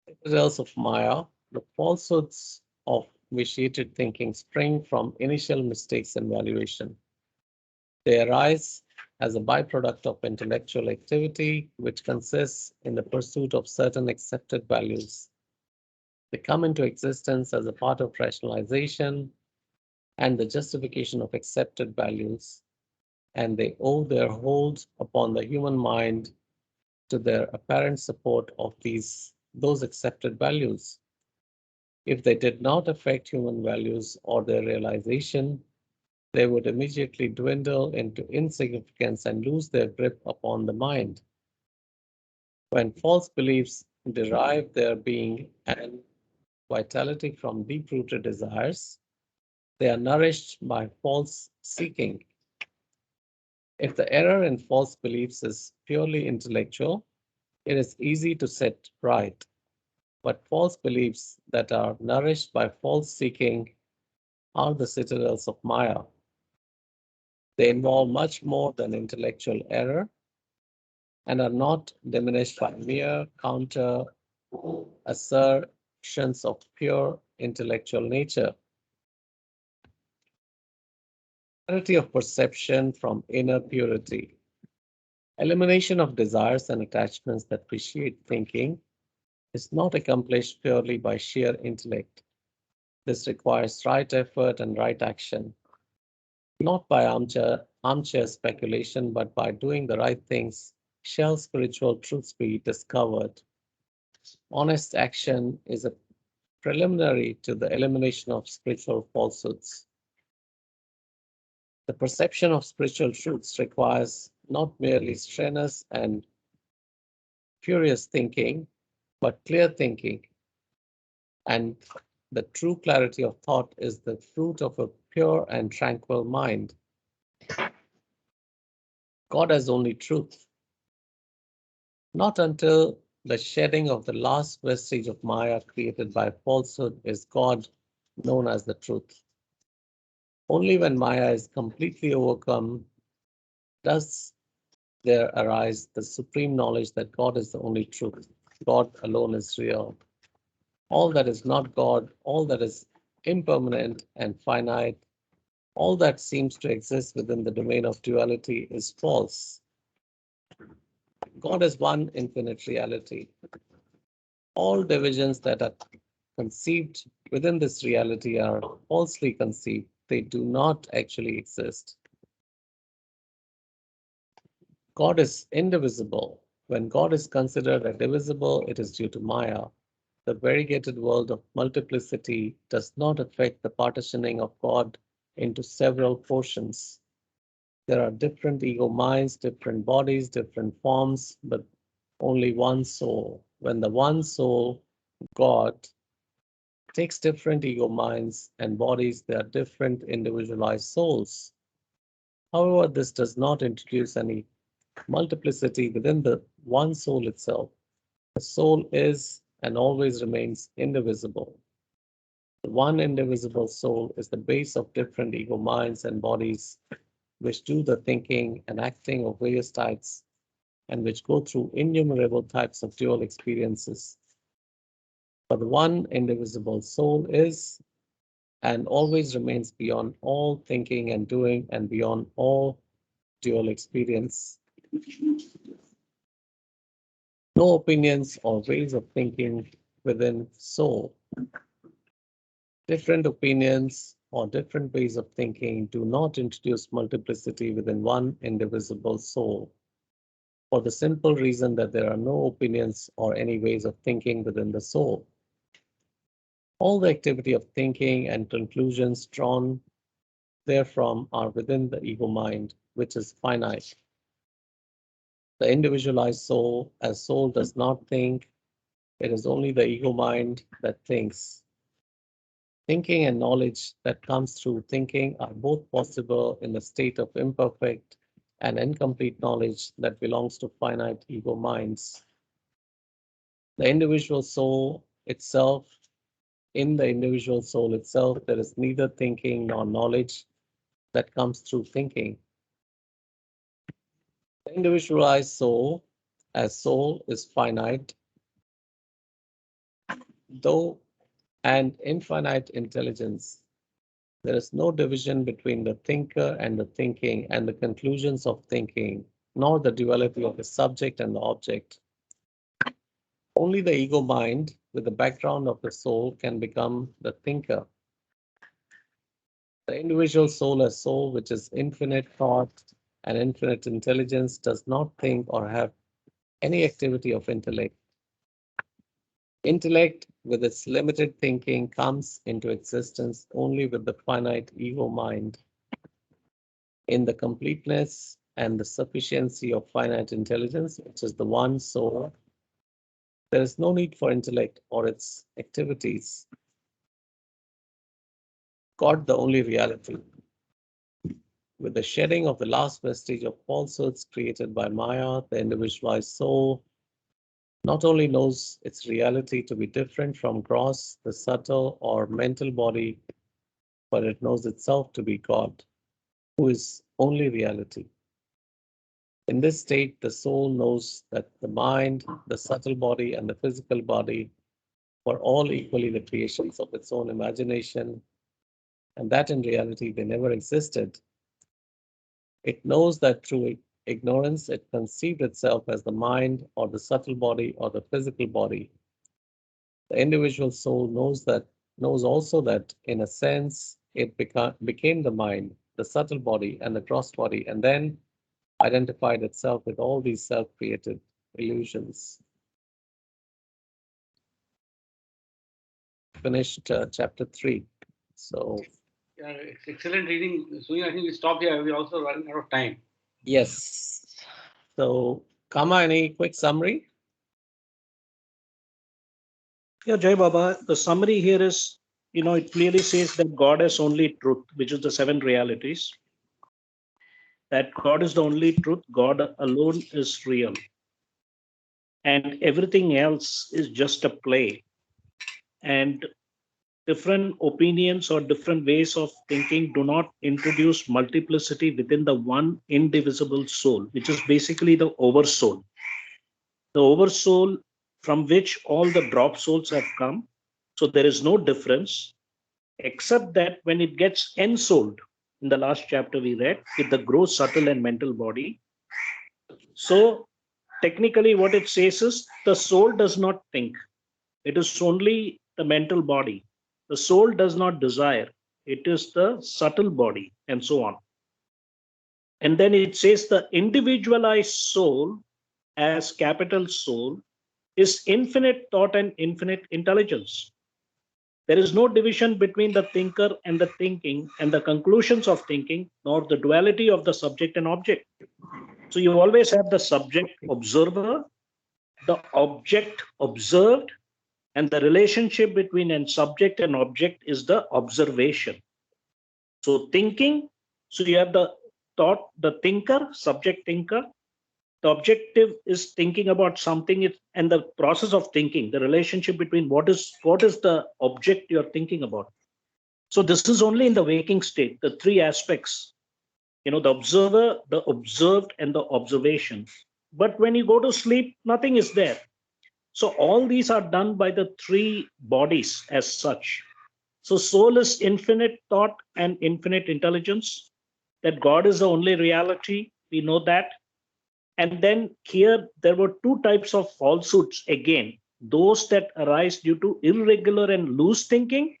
Citadels of Maya, the falsehoods of vitiated thinking spring from initial mistakes in valuation. They arise as a byproduct of intellectual activity, which consists in the pursuit of certain accepted values. They come into existence as a part of rationalization and the justification of accepted values, and they owe their hold upon the human mind to their apparent support of those accepted values. If they did not affect human values or their realization, they would immediately dwindle into insignificance and lose their grip upon the mind. When false beliefs derive their being and vitality from deep-rooted desires, they are nourished by false seeking. If the error in false beliefs is purely intellectual, it is easy to set right. But false beliefs that are nourished by false seeking are the citadels of Maya. They involve much more than intellectual error and are not diminished by mere counter assertions of pure intellectual nature. Clarity of perception from inner purity. Elimination of desires and attachments that vitiate thinking is not accomplished purely by sheer intellect. This requires right effort and right action, not by armchair speculation, but by doing the right things shall spiritual truths be discovered. Honest action is a preliminary to the elimination of spiritual falsehoods. The perception of spiritual truths requires not merely strenuous and furious thinking, but clear thinking. And the true clarity of thought is the fruit of a pure and tranquil mind. God has only truth. Not until the shedding of the last vestige of Maya created by falsehood is God known as the truth. Only when Maya is completely overcome does there arise the supreme knowledge that God is the only truth. God alone is real. All that is not God, all that is impermanent and finite, all that seems to exist within the domain of duality is false. God is one infinite reality. All divisions that are conceived within this reality are falsely conceived. They do not actually exist. God is indivisible. When God is considered a divisible, it is due to Maya. The variegated world of multiplicity does not affect the partitioning of God into several portions. There are different ego minds, different bodies, different forms, but only one soul. When the one soul, God, takes different ego minds and bodies, they are different individualized souls. However, this does not introduce any multiplicity within the one soul itself. The soul is and always remains indivisible. The one indivisible soul is the base of different ego minds and bodies which do the thinking and acting of various types and which go through innumerable types of dual experiences. But the one indivisible soul is and always remains beyond all thinking and doing and beyond all dual experience. No opinions or ways of thinking within soul. Different opinions or different ways of thinking do not introduce multiplicity within one indivisible soul, for the simple reason that there are no opinions or any ways of thinking within the soul. All the activity of thinking and conclusions drawn therefrom are within the ego mind, which is finite. The individualized soul, as soul, does not think. It is only the ego mind that thinks. Thinking and knowledge that comes through thinking are both possible in the state of imperfect and incomplete knowledge that belongs to finite ego minds. The individual soul itself, in the individual soul itself, there is neither thinking nor knowledge that comes through thinking. The individualized soul, as soul, is finite, though and infinite intelligence. There is no division between the thinker and the thinking and the conclusions of thinking, nor the duality of the subject and the object. Only the ego mind, with the background of the soul, can become the thinker. The individual soul as soul, which is infinite thought and infinite intelligence, does not think or have any activity of intellect. Intellect, with its limited thinking, comes into existence only with the finite ego mind. In the completeness and the sufficiency of finite intelligence, which is the one soul, there is no need for intellect or its activities. God, the only reality. With the shedding of the last vestige of falsehoods created by Maya, the individualized soul not only knows its reality to be different from gross, the subtle, or mental body, but it knows itself to be God, who is only reality. In this state, the soul knows that the mind, the subtle body, and the physical body were all equally the creations of its own imagination, and that in reality they never existed. It knows that through ignorance it conceived itself as the mind or the subtle body or the physical body. The individual soul knows also that in a sense it became the mind, the subtle body, and the gross body, and then identified itself with all these self-created illusions. Finished chapter 3. So yeah, it's excellent reading. Soon, I think we stop here. We're also running out of time. yes. So Kama, any quick summary? Yeah, Jai Baba, the summary here is, it clearly says that God is only truth, which is the seven realities. That God is the only truth, God alone is real. And everything else is just a play. And different opinions or different ways of thinking do not introduce multiplicity within the one indivisible soul, which is basically the oversoul. The oversoul from which all the drop souls have come. So there is no difference, except that when it gets ensouled, in the last chapter we read, with the gross, subtle, and mental body. So technically, what it says is the soul does not think, it is only the mental body. The soul does not desire, it is the subtle body, and so on. And then it says the individualized soul, as capital soul, is infinite thought and infinite intelligence. There is no division between the thinker and the thinking and the conclusions of thinking, nor the duality of the subject and object. So you always have the subject observer, the object observed, and the relationship between a subject and object is the observation. So thinking, so you have the thought, the thinker, subject thinker. The objective is thinking about something, and the process of thinking, the relationship between what is the object you're thinking about. So this is only in the waking state, the three aspects, the observer, the observed, and the observation. But when you go to sleep, nothing is there. So all these are done by the three bodies as such. So soul is infinite thought and infinite intelligence, that God is the only reality. We know that. And then here there were two types of falsehoods again, those that arise due to irregular and loose thinking,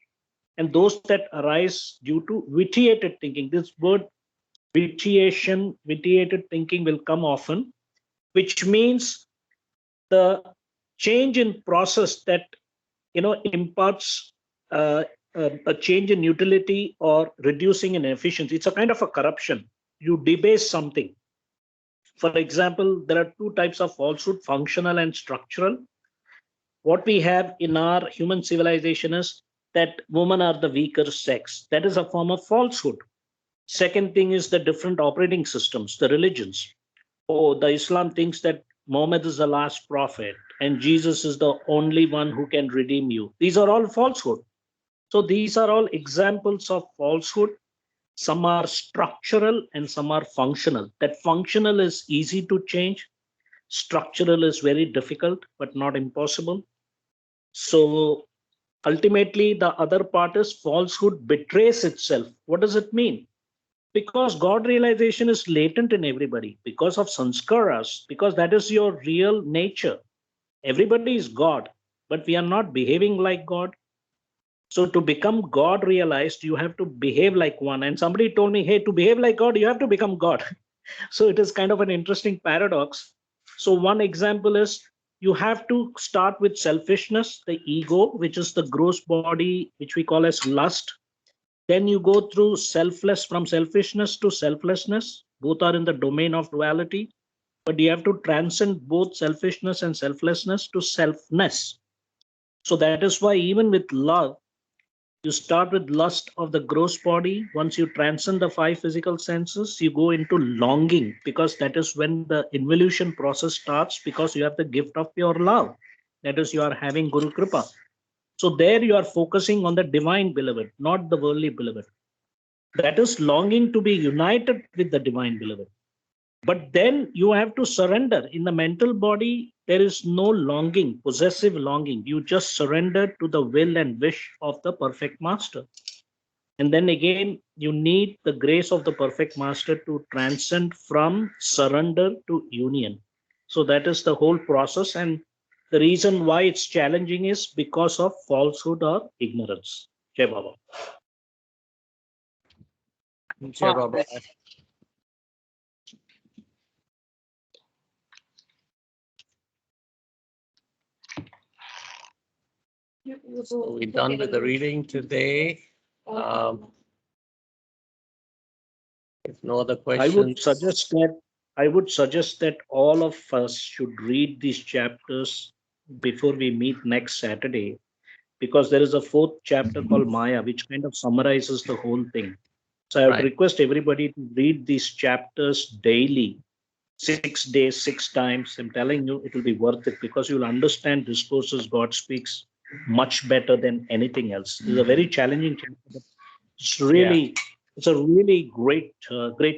and those that arise due to vitiated thinking. This word vitiated thinking will come often, which means the change in process that imparts a change in utility or reducing in efficiency. It's a kind of a corruption. You debase something. For example, there are two types of falsehood, functional and structural. What we have in our human civilization is that women are the weaker sex. That is a form of falsehood. Second thing is the different operating systems, the religions. Oh, the Islam thinks that Muhammad is the last prophet and Jesus is the only one who can redeem you. These are all falsehood. So these are all examples of falsehood. Some are structural and some are functional. That functional is easy to change. Structural is very difficult, but not impossible. So ultimately, the other part is falsehood betrays itself. What does it mean? Because God realization is latent in everybody, because of sanskaras, because that is your real nature. Everybody is God, but we are not behaving like God. So to become God realized, you have to behave like one. And somebody told me, hey, to behave like God, you have to become God. So it is kind of an interesting paradox. So one example is you have to start with selfishness, the ego, which is the gross body, which we call as lust. Then you go through from selfishness to selflessness. Both are in the domain of duality, but you have to transcend both selfishness and selflessness to selfness. So that is why even with love, you start with lust of the gross body. Once you transcend the five physical senses, you go into longing, because that is when the involution process starts, because you have the gift of pure love. That is, you are having Guru Kripa. So there you are focusing on the divine beloved, not the worldly beloved. That is longing to be united with the divine beloved. But then you have to surrender. In the mental body, there is no longing, possessive longing. You just surrender to the will and wish of the perfect master. And then again, you need the grace of the perfect master to transcend from surrender to union. So that is the whole process. And the reason why it's challenging is because of falsehood or ignorance. Jai Baba. Jai Baba. So we're done with the reading today. If no other questions, I would suggest that all of us should read these chapters before we meet next Saturday, because there is a fourth chapter called Maya, which kind of summarizes the whole thing. So I would request everybody to read these chapters daily, 6 days, 6 times. I'm telling you, it will be worth it, because you'll understand discourses. God speaks much better than anything else. This is a very challenging chapter, but it's a really great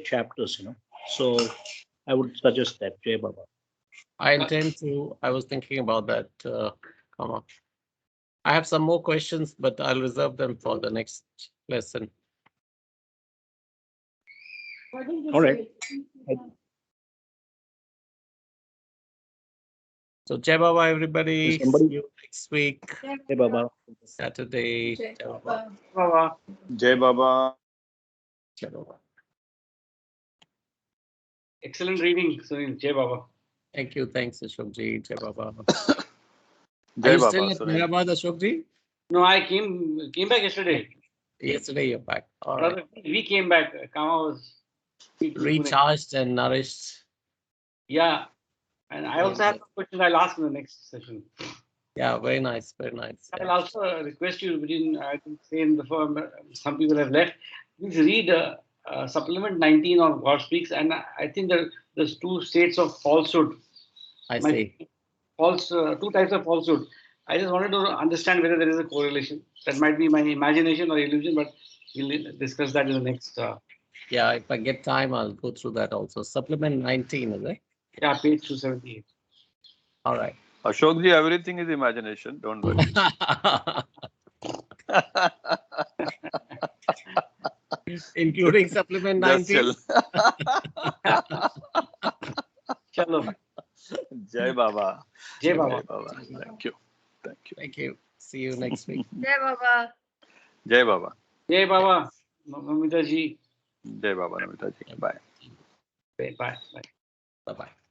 chapters, So I would suggest that. Jai Baba. I was thinking about that. Come on. I have some more questions, but I'll reserve them for the next lesson. All right. So Jai Baba, everybody. See you next week. Jai Baba. Saturday. Jai Jai Baba. Baba. Jai Baba. Jai Baba. Excellent reading, Sunil. Jai Baba. Thank you. Thanks, Ashokji. Jai Baba. Jai Are you Baba, still at Sunil. Mehrabad, Ashokji? No, I came back yesterday. Yesterday you're back. All right. We came back. Kama was Recharged and nourished. Yeah. And I also have a question I'll ask in the next session. Yeah, very nice, very nice. I'll also request you, I didn't say in the firm, some people have left. Please read supplement 19 of God Speaks, and I think there's two states of falsehood. I see. Two types of falsehood. I just wanted to understand whether there is a correlation. That might be my imagination or illusion, but we'll discuss that in the next. Yeah, if I get time, I'll go through that also. Supplement 19, is it? Yeah, page 278. All right. Ashokji, everything is imagination. Don't worry. including supplement Just 19. Chalo. Jai Baba. Jai Baba. Thank you. Thank you. Thank you. See you next week. Jai Baba. Jai Baba. Jai Baba. Namita ji. Jai Baba, Namita ji. Bye. Bye. Bye. Bye-bye.